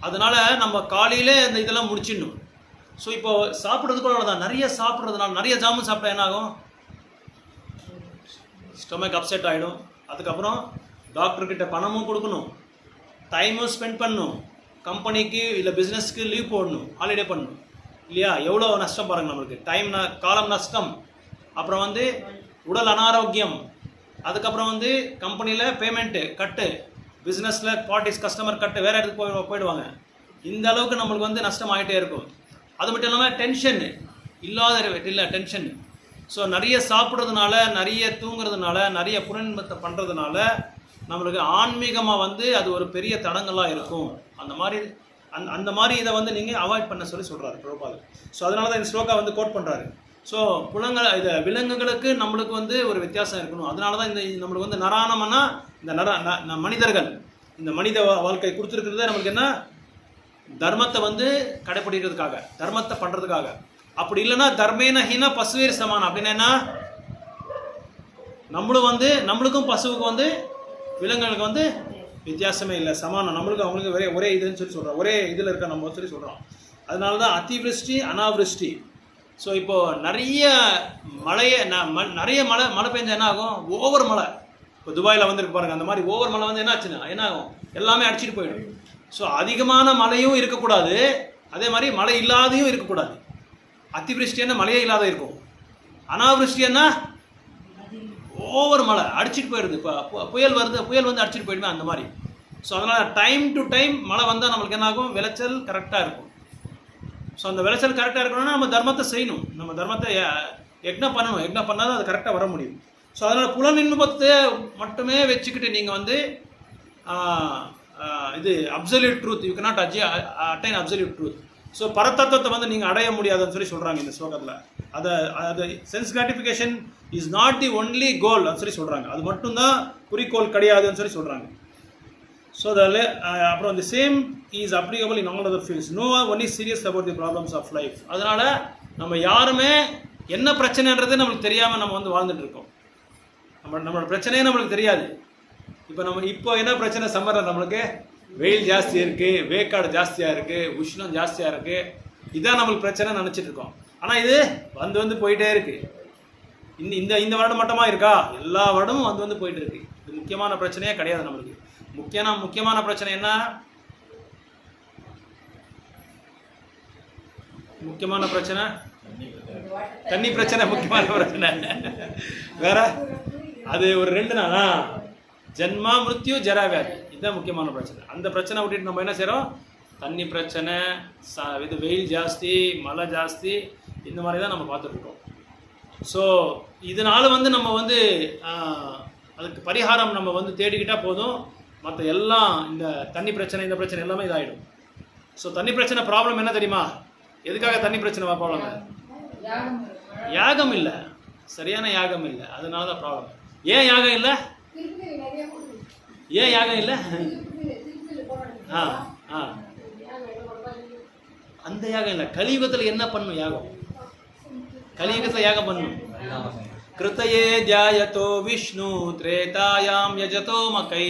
அதனால் நம்ம காலையிலே அந்த இதெல்லாம் முடிச்சிடணும். ஸோ இப்போ சாப்பிட்றது கூட தான், நிறைய சாப்பிட்றதுனால, நிறைய ஜாமுன் சாப்பிட்டா என்ன ஆகும், ஸ்டொமக் அப்செட் ஆகிடும். அதுக்கப்புறம் டாக்டர்கிட்ட பணமும் கொடுக்கணும், டைமும் ஸ்பெண்ட் பண்ணணும், கம்பெனிக்கு இல்லை பிஸ்னஸ்க்கு லீவ் போடணும், ஹாலிடே பண்ணணும் இல்லையா. எவ்வளோ நஷ்டம் பாருங்கள் நம்மளுக்கு, காலம் நஷ்டம், அப்புறம் வந்து உடல் அனாரோக்கியம், அதுக்கப்புறம் வந்து கம்பெனியில் பேமெண்ட்டு கட்டு, பிஸ்னஸில் பார்ட்டிஸ் கஸ்டமர் கட்டு, வேறு இடத்துக்கு போயிடுவாங்க. இந்த அளவுக்கு நம்மளுக்கு வந்து நஷ்டம் ஆகிட்டே இருக்கும். அது மட்டும் இல்லாமல் டென்ஷன் இல்லை டென்ஷன். ஸோ நிறைய சாப்பிட்றதுனால, நிறைய தூங்குறதுனால, நிறைய புலனின்பத்தை பண்ணுறதுனால நம்மளுக்கு ஆன்மீகமாக வந்து அது ஒரு பெரிய தடங்களாக இருக்கும். அந்த மாதிரி இதை வந்து நீங்கள் அவாய்ட் பண்ண சொல்கிறாரு பிரபுபாதர். ஸோ அதனால தான் இந்த ஸ்லோகா வந்து கோட் பண்ணுறாரு. ஸோ விலங்குகளுக்கு நம்மளுக்கு வந்து ஒரு வித்தியாசம் இருக்கணும். அதனால தான் நம்மளுக்கு வந்து நராணம்னா இந்த மனிதர்கள், இந்த மனித வாழ்க்கை கொடுத்துருக்கிறது நம்மளுக்கு என்ன, தர்மத்தை வந்து கடைப்பிடிக்கிறதுக்காக, தர்மத்தை பண்ணுறதுக்காக. அப்படி இல்லைன்னா தர்மேன ஹீனா பசுவேர் சமானம். அப்படின்னா நம்மளுக்கும் பசுவுக்கு வந்து விலங்குகளுக்கு வந்து வித்தியாசமே இல்லை, சமானம். நம்மளுக்கு அவங்களுக்கு ஒரே இதுன்னு சொல்லி சொல்கிறோம், ஒரே இதில் இருக்க நம்ம சொல்லி சொல்கிறோம். அதனால தான் அதிவிருஷ்டி அனாவிருஷ்டி. ஸோ இப்போது நிறைய மழை பெஞ்சா என்ன ஆகும், ஓவர் மழை. இப்போ துபாயில் வந்துருக்கு பாருங்கள், அந்த மாதிரி ஓவர் மழை வந்து என்ன ஆகும், எல்லாமே அடிச்சிட்டு போயிடும். ஸோ அதிகமான மழையும் இருக்கக்கூடாது, அதே மாதிரி மழை இல்லாதையும் இருக்கக்கூடாது. அதிவிருஷ்டின்னா மழையே இல்லாத இருக்கும், அனாவிருஷ்டின்னா ஓவர் மழை அடிச்சிட்டு போயிடுது. இப்போ புயல் வந்து அடிச்சிட்டு போயிடுமே அந்த மாதிரி. ஸோ அதனால் டைம் டு டைம் மழை வந்தால் நம்மளுக்கு என்ன ஆகும், விளைச்சல் கரெக்டாக இருக்கும். ஸோ அந்த விளைச்சல் கரெக்டாக இருக்கணும்னா நம்ம தர்மத்தை செய்யணும், நம்ம தர்மத்தை யக்னம் பண்ணணும், யக்னம் பண்ணால் தான் அது கரெக்டாக வர முடியும். ஸோ அதனால் புலனின்பத்தை மட்டுமே வச்சுக்கிட்டு நீங்கள் வந்து இது absolute truth, you cannot attain absolute truth. So பரதத்துவத்தை வந்து நீங்கள் அடைய முடியாதுன்னு சொல்லி சொல்கிறாங்க இந்த ஸ்லோகத்தில். அது sense gratification is not the only goal சொல்லி சொல்கிறாங்க, அது மட்டும்தான் குறிக்கோள் கிடையாதுன்னு சொல்லி சொல்கிறாங்க. ஸோ அப்புறம் the same is applicable in all other fields. No one is serious about the problems of life. அதனால் நம்ம யாருமே என்ன பிரச்சனைன்றது நம்மளுக்கு தெரியாமல் நம்ம வந்து வாழ்ந்துட்டு இருக்கோம். நம்மளோட பிரச்சனையே நம்மளுக்கு தெரியாது. இப்போ என்ன பிரச்சனை சம்மரில் நம்மளுக்கு வெயில் ஜாஸ்தியாக இருக்குது, வேக்காடு ஜாஸ்தியாக இருக்குது, உஷ்ணம் ஜாஸ்தியாக இருக்குது. இதான் நம்மளுக்கு பிரச்சனை நினச்சிட்டு இருக்கோம். ஆனால் இது வந்து போயிட்டே இருக்குது. இந்த இந்த வருடம் மட்டமாக இருக்கா? எல்லா வருடமும் வந்து போயிட்டு இருக்கு. இது முக்கியமான பிரச்சனையே கிடையாது நம்மளுக்கு. முக்கியமான பிரச்சனை என்ன? முக்கியமான பிரச்சனை தண்ணி பிரச்சனை. முக்கியமான பிரச்சனை வேற அது ஒரு 2 நாளா ஜென்மா மிருத்யு ஜரா வியாதி. இதுதான் முக்கியமான பிரச்சனை. அந்த பிரச்சனை விட்டுட்டு நம்ம என்ன செய்கிறோம்? தண்ணி பிரச்சனை, இது வெயில் ஜாஸ்தி, மழை ஜாஸ்தி, இந்த மாதிரி தான் நம்ம பார்த்துட்ருக்கோம். ஸோ இதனால் நம்ம அதுக்கு பரிகாரம் நம்ம தேடிக்கிட்டால் போதும். மற்ற எல்லாம் இந்த தண்ணி பிரச்சனை, இந்த பிரச்சனை எல்லாமே இதாகிடும். ஸோ தண்ணி பிரச்சனை ப்ராப்ளம் என்ன தெரியுமா? எதுக்காக தண்ணி பிரச்சனை ப்ராப்ளம்? யாகம் இல்லை, சரியான யாகம் இல்லை, அதனால தான் ப்ராப்ளம். ஏன் யாகம் இல்லை? ஏன் யாகம் இல்லை? அந்த யாகம் இல்லை. கலியுகத்தில் என்ன பண்ணும் யாகம்? கலியுகத்தில் யாகம் பண்ணும். கிருத்தயே தியாயதோ விஷ்ணு திரேதாயாம் யஜதோ மகை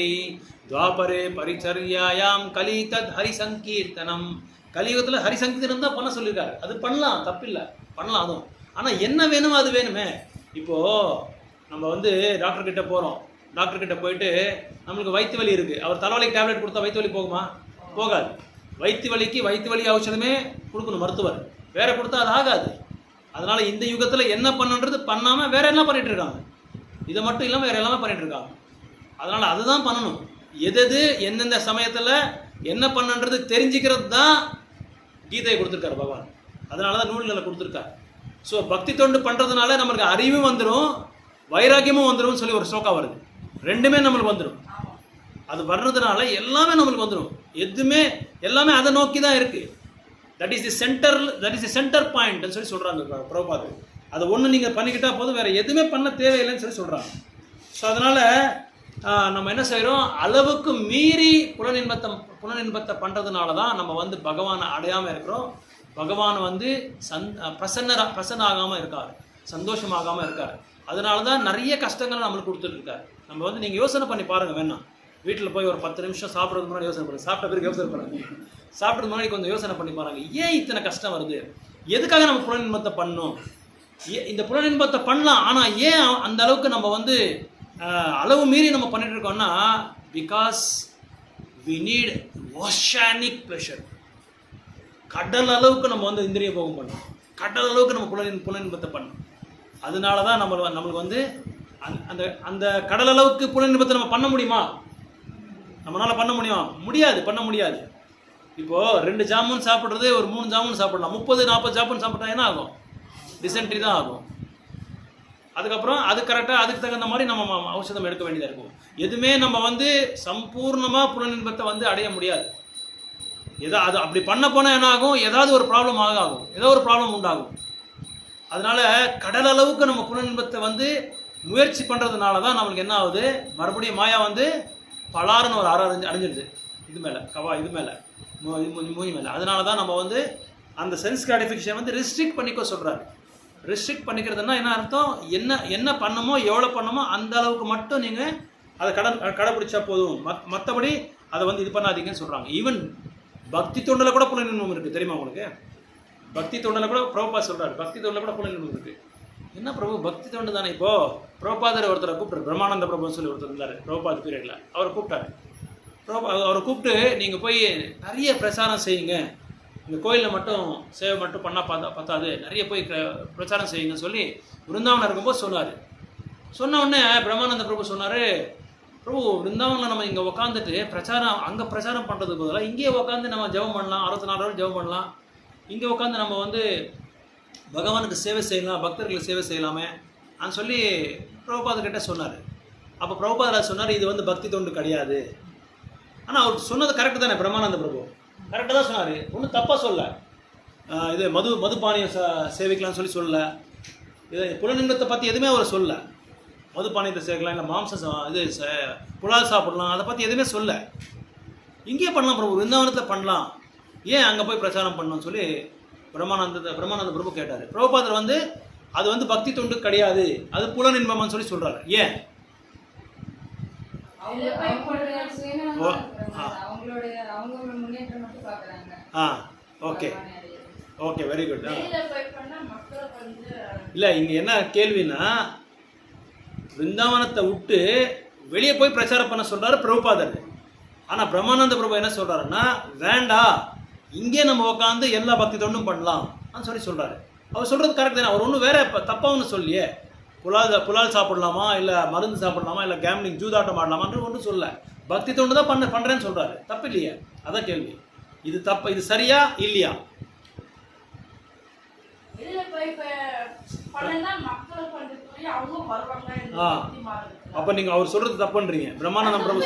துவாபரே பரிச்சர்யாயாம் கலிதத் ஹரிசங்கீர்த்தனம். கலியுகத்தில் ஹரிசங்கீர்த்தனம் தான் பண்ண சொல்லியிருக்காரு. அது பண்ணலாம், தப்பில்லை, பண்ணலாம். அதுவும் ஆனால் என்ன வேணுமோ அது வேணுமே. இப்போது நம்ம டாக்டர் கிட்ட போகிறோம். டாக்டர் கிட்ட போயிட்டு நம்மளுக்கு வயிற்று வலி இருக்குது. அவர் தலைவலிக்கு டேப்லெட் கொடுத்தா வயிற்று வலி போகுமா? போகாது. வயிற்று வலி ஔஷதமே கொடுக்கணும் மருத்துவர். வேற கொடுத்தா அது ஆகாது. அதனால இந்த யுகத்தில் என்ன பண்ணுன்றது பண்ணாமல் வேற என்ன பண்ணிட்டு இருக்காங்க. இதை மட்டும் இல்லாமல் வேற எல்லாமே பண்ணிட்டு இருக்காங்க. அதனால அதுதான் பண்ணணும். எது எந்தெந்த சமயத்தில் என்ன பண்ணுன்றது தெரிஞ்சுக்கிறது தான் கீதையை கொடுத்துருக்காரு பகவான். அதனால தான் நூல்களை கொடுத்துருக்காரு. ஸோ பக்தி தொண்டு பண்ணுறதுனால நம்மளுக்கு அறிவும் வந்துடும், வைராக்கியமும் வந்துடும் சொல்லி ஒரு ஸ்லோகா வருது. 2மே நம்மளுக்கு வந்துடும். அது வர்றதுனால எல்லாமே நம்மளுக்கு வந்துடும். எல்லாமே அதை நோக்கி தான் இருக்குது. தட் இஸ் தி சென்டர் பாயிண்ட்னு சொல்லி சொல்கிறாங்க பிரபுபாத். அதை ஒன்று நீங்கள் பண்ணிக்கிட்டால் போதும், வேறு எதுவுமே பண்ண தேவையில்லைன்னு சொல்லி சொல்கிறாங்க. ஸோ அதனால் நம்ம என்ன செய்கிறோம்? அளவுக்கு மீறி புலனின்பத்தை பண்ணுறதுனால தான் நம்ம பகவானை அடையாமல் இருக்கிறோம். பகவான் பிரசன்னாகாமல் இருக்கார், சந்தோஷமாகாமல் இருக்கார். அதனால தான் நிறைய கஷ்டங்களை நம்மளுக்கு கொடுத்துட்ருக்காரு. நம்ம நீங்கள் யோசனை பண்ணி பாருங்கள். வேணாம், வீட்டில் போய் ஒரு 10 நிமிஷம் சாப்பிட்றதுக்கு முன்னாடி யோசனை பண்ணுங்கள். சாப்பிட்ட பிறகு யோசனை பண்ணுங்கள். சாப்பிட்றதுக்கு முன்னாடி கொஞ்சம் யோசனை பண்ணி பாருங்கள். ஏன் இத்தனை கஷ்டம் வருது? எதுக்காக நம்ம புலனின்பத்தை பண்ணணும்? இந்த புலனின்பத்தை பண்ணலாம், ஆனால் ஏன் அந்த அளவுக்கு நம்ம அளவு மீறி நம்ம பண்ணிட்டு இருக்கோம்னா, because we need oceanic pleasure. கடல் அளவுக்கு நம்ம இந்திரிய போகம் பண்ணணும். கடல் அளவுக்கு நம்ம புலனின்பத்தை பண்ணணும். அதனால தான் நம்மளுக்கு அந்த அந்த கடல் அளவுக்கு புலனின்பத்தை நம்ம பண்ண முடியுமா? நம்மளால பண்ண முடியுமா? பண்ண முடியாது. இப்போது 2 ஜாமுன் சாப்பிட்றது ஒரு 3 ஜாமுன் சாப்பிடலாம். 30-40 ஜாமுன் சாப்பிட்டா என்ன ஆகும்? டிசென்ட்ரி தான் ஆகும். அதுக்கப்புறம் அது கரெக்டாக அதுக்கு தகுந்த மாதிரி நம்ம ஔஷதம் எடுக்க வேண்டியதாக இருக்கும். எதுவுமே நம்ம சம்பூர்ணமாக புலனின்பத்தை அடைய முடியாது. அது அப்படி பண்ண போனால் என்ன ஆகும்? ஏதாவது ஒரு ப்ராப்ளம் ஆகும், ஏதோ ஒரு ப்ராப்ளம் உண்டாகும். அதனால கடல் அளவுக்கு நம்ம புலனின்பத்தை முயற்சி பண்ணுறதுனால தான் நம்மளுக்கு என்ன ஆகுது? மறுபடியும் மாயா பலாருன்னு ஒரு அடைஞ்சிடுது இது மேலே, இது மேலே, மூஞ்சி மேலே. அதனால தான் நம்ம அந்த சென்ஸ் கிராட்டிஃபிகேஷன் ரெஸ்ட்ரிக்ட் பண்ணிக்க சொல்கிறாரு. ரெஸ்ட்ரிக்ட் பண்ணிக்கிறதுனா என்ன அர்த்தம்? என்ன பண்ணுமோ எவ்வளோ பண்ணுமோ அந்த அளவுக்கு மட்டும் நீங்கள் அதை கடைப்பிடிச்சா போதும். மற்றபடி அதை இது பண்ணாதீங்கன்னு சொல்கிறாங்க. ஈவன் பக்தி தொண்டில் கூட புலனின்பம் இருக்குது, தெரியுமா உங்களுக்கு? பக்தி தொண்டில் கூட பிரபுபாத் சொல்கிறார், பக்தி தொண்டில் கூட புலனின்பம் இருக்குது. என்ன பிரபு, பக்தி தொண்டு தானே? இப்போது பிரபுபாதர் ஒருத்தரை கூப்பிட்டார், பிரம்மானந்த பிரபுன்னு சொல்லி ஒருத்தர் இருந்தார் பிரபுபாத் பீரியடில். அவரை கூப்பிட்டாரு. அவரை கூப்பிட்டு நீங்கள் போய் நிறைய பிரச்சாரம் செய்யுங்க, இந்த கோயிலில் மட்டும் சேவை மட்டும் பண்ணால் பத்தாது, நிறைய போய் பிரச்சாரம் செய்யுங்கன்னு சொல்லி விருந்தாவனம் இருக்கும்போது சொன்னார். சொன்ன உடனே பிரம்மானந்த பிரபு சொன்னார், பிரபு விருந்தாவனில் நம்ம இங்கே உட்காந்துட்டு அங்கே பிரச்சாரம் பண்ணுறதுக்கு பதிலாக இங்கேயே உட்காந்து நம்ம ஜெபம் பண்ணலாம், 64 hours ஜெபம் பண்ணலாம். இங்கே உட்காந்து நம்ம பகவானுக்கு சேவை செய்யலாம், பக்தர்களுக்கு சேவை செய்யலாமே அப்படின்னு சொல்லி பிரபுபாதர்கிட்ட சொன்னார். அப்போ பிரபுபாதர் சொன்னார், இது பக்தி தொண்டு கிடையாது. ஆனால் அவர் சொன்னது கரெக்டு தானே? பிரம்மானந்த பிரபு கரெக்டாக தான் சொன்னார், ஒன்றும் தப்பாக சொல்ல. இது மதுபானியம் சேவிக்கலாம்னு சொல்லல. இது புலனின்பத்தை பற்றி எதுவுமே அவர் சொல்ல. மதுபானியத்தை சேர்க்கலாம், இல்லை மாம்சம் இது புலால் சாப்பிடலாம், அதை பற்றி எதுவுமே சொல்ல. இங்கேயே பண்ணலாம் பிரபு, விருந்தாவனத்தில் பண்ணலாம், ஏன் அங்கே போய் பிரச்சாரம் பண்ணணும்னு சொல்லி பிரம்மானந்த பிரபு கேட்டார். பிரபுபாதர் அது பக்தி தொண்டு கிடையாது, அது புலனின்பம்னு சொல்லி சொல்கிறாரு. ஏன்? அவங்க முன்னேற்றம் மட்டும் பார்க்குறாங்க. ஆ ஓகே ஓகே வெரி குட். இல்லை இங்கே என்ன கேள்வின்னா, பிருந்தாவனத்தை விட்டு வெளியே போய் பிரச்சாரம் பண்ண சொல்கிறாரு பிரபுபாதர். ஆனால் பிரம்மானந்த பிரபு என்ன சொல்கிறாருன்னா, வேண்டாம் இங்கே நம்ம உட்காந்து எல்லா பக்தி தொண்டும் பண்ணலாம் சொல்லி சொல்கிறாரு. அவர் சொல்கிறது கரெக்ட் தானே. அவர் ஒன்றும் வேற தப்பாக ஒன்றும் சொல்லியே, புலால் சாப்பிடலாமா இல்லை மருந்து சாப்பிடலாமா இல்லை கேம்லிங் ஜூதாட்டம் ஆடலாமான்னு ஒன்றும் சொல்ல, பக்தி தொண்டு தான் பண்ணுறேன்னு சொல்கிறாரு. தப்பு இல்லையா? அதான் கேள்வி. இது தப்பு, இது சரியா இல்லையா? அப்போ நீங்கள் அவர் சொல்கிறது தப்புன்றீங்க. பிரம்மானந்தம் பிரபு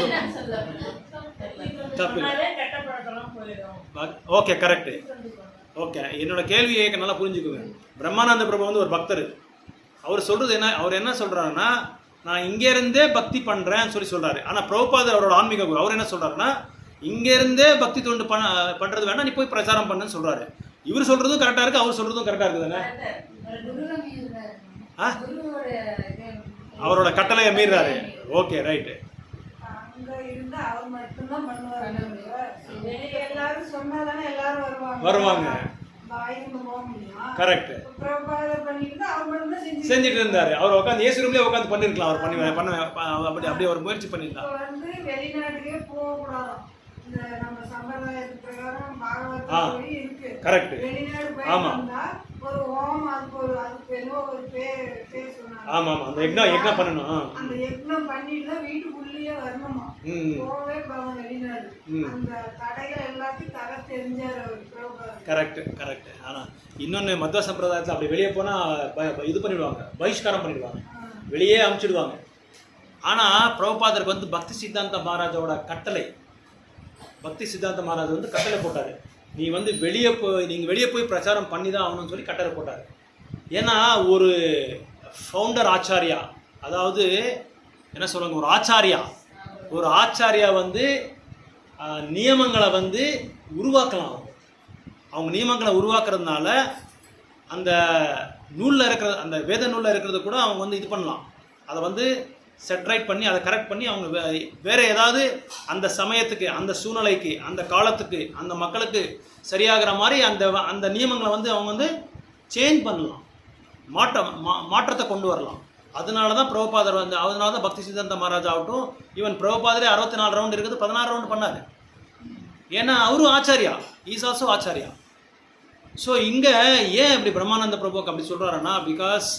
தப்பு. Okay correct. ஓகே, என்னோட கேள்வியை நல்லா புரிஞ்சுக்குங்க. பிரம்மானந்த பிரபு வந்து ஒரு பக்தர். அவர் சொல்கிறது என்ன, அவர் என்ன சொல்கிறாருன்னா, நான் இங்கேருந்தே பக்தி பண்ணுறேன்னு சொல்கிறாரு. ஆனால் பிரபுபாதர் அவரோட ஆன்மீக குரு, அவர் என்ன சொல்கிறாருன்னா, இங்கேருந்தே பக்தி தொண்டு பண்ணுறது வேணா, நீ போய் பிரச்சாரம் பண்ணுன்னு சொல்கிறாரு. இவர் சொல்கிறதும் கரெக்டாக இருக்குது, அவர் சொல்கிறதும் கரெக்டாக இருக்குது தானே. அவரோட கட்டளையை மீறாரு. Okay right. வருவாங்க. கரெக்ட். செஞ்சுட்டு இருந்தாரு. அவர் உட்காந்து ஏசு ரூம்லயே உட்காந்து பண்ணிருக்கலாம். அவர் பண்ண அப்படி அப்படியே ஒரு முயற்சி பண்ணிருக்கலாம். வெளிநாட்டுக்கே போக கூடாது. நம்ம சம்பிரதாயத்து பிரகாரம் பாகவதம் இருக்கு. கரெக்ட். வெளிநாடு போய் ஒரு ஹோமம், அதுக்கு ஏதோ ஒரு பேர் சொன்னாங்க. ஆமா ஆமா, அந்த யக்ஞம் பண்ணணும். அந்த யக்ஞம் பண்ணிட்டு தான் வீட்டுக்குள்ளேயே வரணுமா, போவே போவாங்க வெளிநாடு. அந்த தடைகள் எல்லாத்தையும் தர தெரிஞ்சார் அவர். Correct correct. ஆனா இன்னொன்னு, மத்வ சம்பிரதாயத்தில் அப்படி வெளியே போனா இது பண்ணிடுவாங்க, பகிஷ்காரம் பண்ணிடுவாங்க, வெளியே அனுப்பிச்சிடுவாங்க. ஆனா பிரபுபாதருக்கு வந்து பக்தி சித்தாந்த மகாராஜோட கட்டளை, பக்தி சித்தாந்த மகாராஜ் வந்து கட்டளை போட்டார். நீ வந்து நீங்கள் வெளியே போய் பிரச்சாரம் பண்ணி தான் ஆகணும்னு சொல்லி கட்டளை போட்டார். ஏன்னா ஒரு ஃபவுண்டர் ஆச்சாரியா, அதாவது என்ன சொல்லுவாங்க, ஒரு ஆச்சாரியா வந்து நியமங்களை வந்து உருவாக்கலாம். அவங்க நியமங்களை உருவாக்குறதுனால அந்த நூலில் இருக்கிற, அந்த வேத நூலில் இருக்கிறத கூட அவங்க வந்து இது பண்ணலாம், அதை வந்து செட்ரைட் பண்ணி அதை கரெக்ட் பண்ணி அவங்க வேறு ஏதாவது அந்த சமயத்துக்கு, அந்த சூழ்நிலைக்கு, அந்த காலத்துக்கு, அந்த மக்களுக்கு சரியாகிற மாதிரி அந்த நியமங்களை வந்து அவங்க வந்து சேஞ்ச் பண்ணலாம், மாற்றத்தை கொண்டு வரலாம். அதனால தான் பிரபுபாதர் வந்து, அதனால தான் பக்தி சித்தாந்த மகாராஜ் ஆகட்டும், ஈவன் பிரபுபாதரே 64 ரவுண்ட் இருக்குது, 16 ரவுண்டு பண்ணார். ஏன்னா அவரும் Acharya, is also Acharya. So இங்கே ஏன் இப்படி பிரம்மானந்த பிரபுக்கு அப்படி சொல்கிறாருன்னா, பிகாஸ்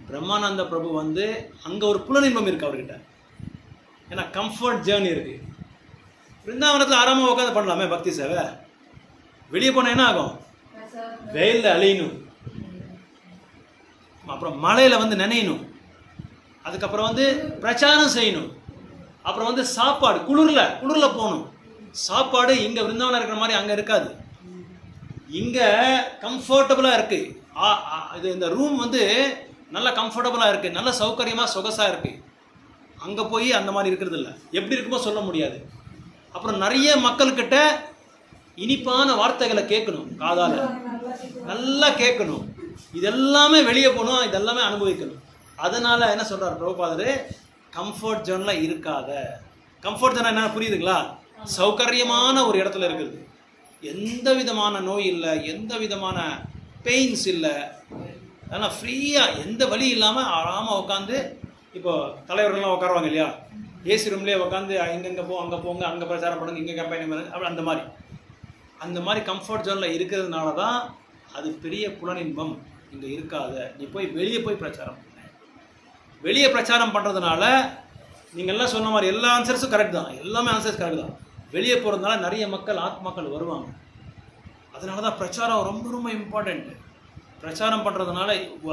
பிரம்மானந்த பிரபு வந்து அங்கே ஒரு புலனின்பம் இருக்குது அவர்கிட்ட. ஏன்னா கம்ஃபர்ட் ஜேர்னி இருக்குது. பிருந்தாவனத்தில் ஆறாமல் உட்காந்து பண்ணலாமே பக்தி சேவை. வெளியே போனால் என்ன ஆகும், வெயிலில் அழியணும், அப்புறம் மழையில் வந்து நினையணும், அதுக்கப்புறம் வந்து பிரச்சாரம் செய்யணும், அப்புறம் வந்து சாப்பாடு குளிரில் போகணும். சாப்பாடு இங்கே பிருந்தாவனம் இருக்கிற மாதிரி அங்கே இருக்காது. இங்கே கம்ஃபர்டபுளாக இருக்குது. இது இந்த ரூம் வந்து நல்லா கம்ஃபர்டபுளாக இருக்குது, நல்ல சௌகரியமாக சொகசாக இருக்குது. அங்கே போய் அந்த மாதிரி இருக்கிறது இல்லை, எப்படி இருக்குமோ சொல்ல முடியாது. அப்புறம் நிறைய மக்கள்கிட்ட இனிப்பான வார்த்தைகளை கேட்கணும், காதால் நல்லா கேட்கணும். இதெல்லாமே வெளியே போகணும், இதெல்லாமே அனுபவிக்கணும். அதனால் என்ன சொல்கிறார் பிரபுபாதர், கம்ஃபர்ட் ஜோனில் இருக்காத. கம்ஃபர்ட் ஜோன் என்ன புரியுதுங்களா? சௌகரியமான ஒரு இடத்துல இருக்குது, எந்த விதமான நோய் இல்லை, எந்த விதமான பெயின்ஸ் இல்லை, ஆனால் ஃப்ரீயாக எந்த வழி இல்லாமல் ஆறாமல் உட்காந்து, இப்போ தலைவர்கள்லாம் உட்காருவாங்க இல்லையா, ஏசி ரூம்லேயே உட்காந்து இங்கங்கே அங்கே போங்க, அங்கே பிரச்சாரம் பண்ணுங்க, இங்கே கேம்பெயின் பண்ணுங்க, அப்படி அந்த மாதிரி கம்ஃபர்ட் ஜோனில் இருக்கிறதுனால தான் அது பெரிய புலனின்பம் இங்கே இருக்காத. நீ போய் வெளியே போய் பிரச்சாரம் பண்ண. வெளியே பிரச்சாரம் பண்ணுறதுனால நீங்கள்லாம் சொன்ன மாதிரி எல்லா ஆன்சர்ஸும் கரெக்ட் தான், எல்லாமே ஆன்சர்ஸ் கரெக்ட் தான். வெளியே போகிறதுனால நிறைய மக்கள், ஆத்மாக்கள் வருவாங்க. அதனால தான் பிரச்சாரம் ரொம்ப ரொம்ப இம்பார்ட்டண்ட்டு. பிரச்சாரம் பண்ணுறதுனால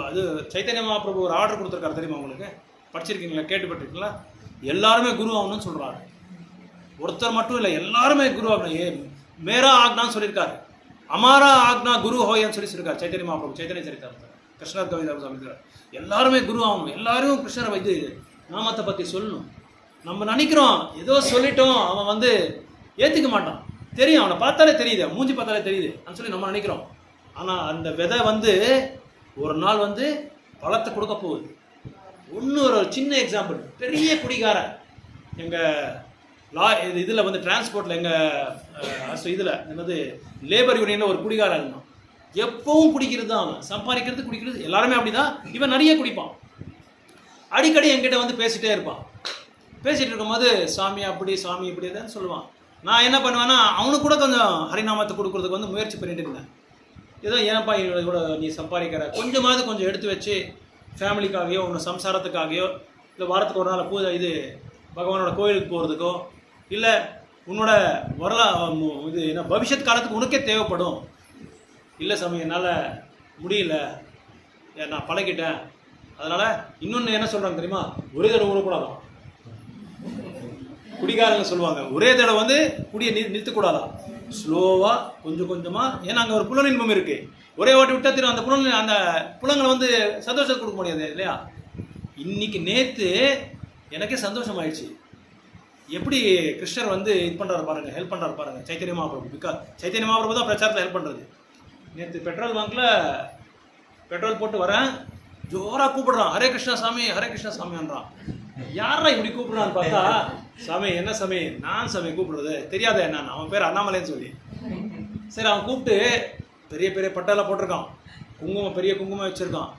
அது சைத்தன்ய மகாபிரபு ஒரு ஆர்டர் கொடுத்துருக்காரு தெரியுமா உங்களுக்கு? படிச்சிருக்கீங்களா, கேட்டுப்பட்டிருக்கீங்களா? எல்லாருமே குரு ஆகணும்னு சொல்கிறாரு. ஒருத்தர் மட்டும் இல்லை, எல்லாருமே குரு ஆகணும். மேரா ஆக்னான்னு சொல்லியிருக்காரு, அமாரா ஆக்னா குரு ஹோயன்னு சொல்லியிருக்காரு சைத்தன்ய மகாபிரபு, சைத்தன்ய சரித்திரத்தில். கிருஷ்ணர் கவிதா சமைக்கிறார், எல்லாருமே குரு ஆகணும், எல்லாரும் கிருஷ்ணரை இது நாமத்தை பற்றி சொல்லணும். நம்ம நினைக்கிறோம் ஏதோ சொல்லிட்டோம், அவன் வந்து ஏற்றுக்க மாட்டான், தெரியும், அவனை பார்த்தாலே தெரியுது, மூஞ்சி பார்த்தாலே தெரியுது அப்படின்னு சொல்லி நம்ம நினைக்கிறோம். ஆனால் அந்த விதை வந்து ஒரு நாள் வந்து பழத்தை கொடுக்க போகுது. இன்னொரு சின்ன எக்ஸாம்பிள், பெரிய குடிகாரன், எங்கள் இதில் வந்து டிரான்ஸ்போர்ட்டில் எங்கள் இதில் என்னது லேபர் யூனியனில் ஒரு குடிகாரன் இருந்தான். எப்பவும் குடிக்கிறது தான், அவன் சம்பாதிக்கிறது குடிக்கிறது எல்லாருமே அப்படி தான். இவன் நிறைய குடிப்பான். அடிக்கடி என்கிட்ட வந்து பேசிகிட்டே இருப்பான். பேசிகிட்டு இருக்கும்போது சாமி அப்படி சாமி இப்படி தான் சொல்லுவான். நான் என்ன பண்ணுவேன்னா அவனுக்கு கூட கொஞ்சம் ஹரிநாமத்தை கொடுக்குறதுக்கு வந்து முயற்சி பண்ணிட்டு இருந்தேன். ஏதோ ஏன்ப்பா கூட நீ சம்பாதிக்கிற, கொஞ்சம் எடுத்து வச்சு ஃபேமிலிக்காகையோ உன்னோட சம்சாரத்துக்காகையோ இல்லை வாரத்துக்கு ஒரு நாள் பகவானோட கோயிலுக்கு போகிறதுக்கோ இல்லை உன்னோட இது என்ன பவிஷ்யத் காலத்துக்கு உனக்கே தேவைப்படும். இல்லை சாமி என்னால் முடியல, நான் பழகிட்டேன், அதனால் இன்னொன்று என்ன சொல்கிறாங்க தெரியுமா, ஒரே தடவை ஊறக்கூடாதான். குடிகாரங்க சொல்லுவாங்க ஒரே தடவை வந்து குடியை நிறுத்தக்கூடாதான், ஸ்லோவாக கொஞ்சம் கொஞ்சமாக. ஏன்னா அங்கே ஒரு புலனின்பம் இருக்குது. ஒரே வாட்டி விட்டா திரும்ப அந்த புலங்களை வந்து சந்தோஷத்தை கொடுக்க முடியாது இல்லையா. இன்னைக்கு நேற்று எனக்கே சந்தோஷம் ஆயிடுச்சு. எப்படி கிருஷ்ணர் வந்து இது பண்ணுறாரு பாருங்கள், ஹெல்ப் பண்ணுறாரு பாருங்கள் சைத்தன்ய மகாபிரபு. சைத்தன்ய மகாபிரபு தான் பிரச்சாரத்தில் ஹெல்ப் பண்ணுறது. நேற்று பெட்ரோல் பங்க்கில் பெட்ரோல் போட்டு வரேன், ஜோராக கூப்பிடுறான், ஹரே கிருஷ்ணா சாமி ஹரே கிருஷ்ணா சாமின்றான். யாரா இப்படி கூப்பிடுறான்னு பார்த்தா, சாமி என்ன சாமி, நான் சாமி கூப்பிடுறது தெரியாத என்னன்னு, அவன் பேர் அண்ணாமலைன்னு சொல்லி. சரி அவன் கூப்பிட்டு பெரிய பெரிய பட்டெல்லாம் போட்டிருக்கான், குங்குமம் பெரிய குங்குமம் வச்சுருக்கான்.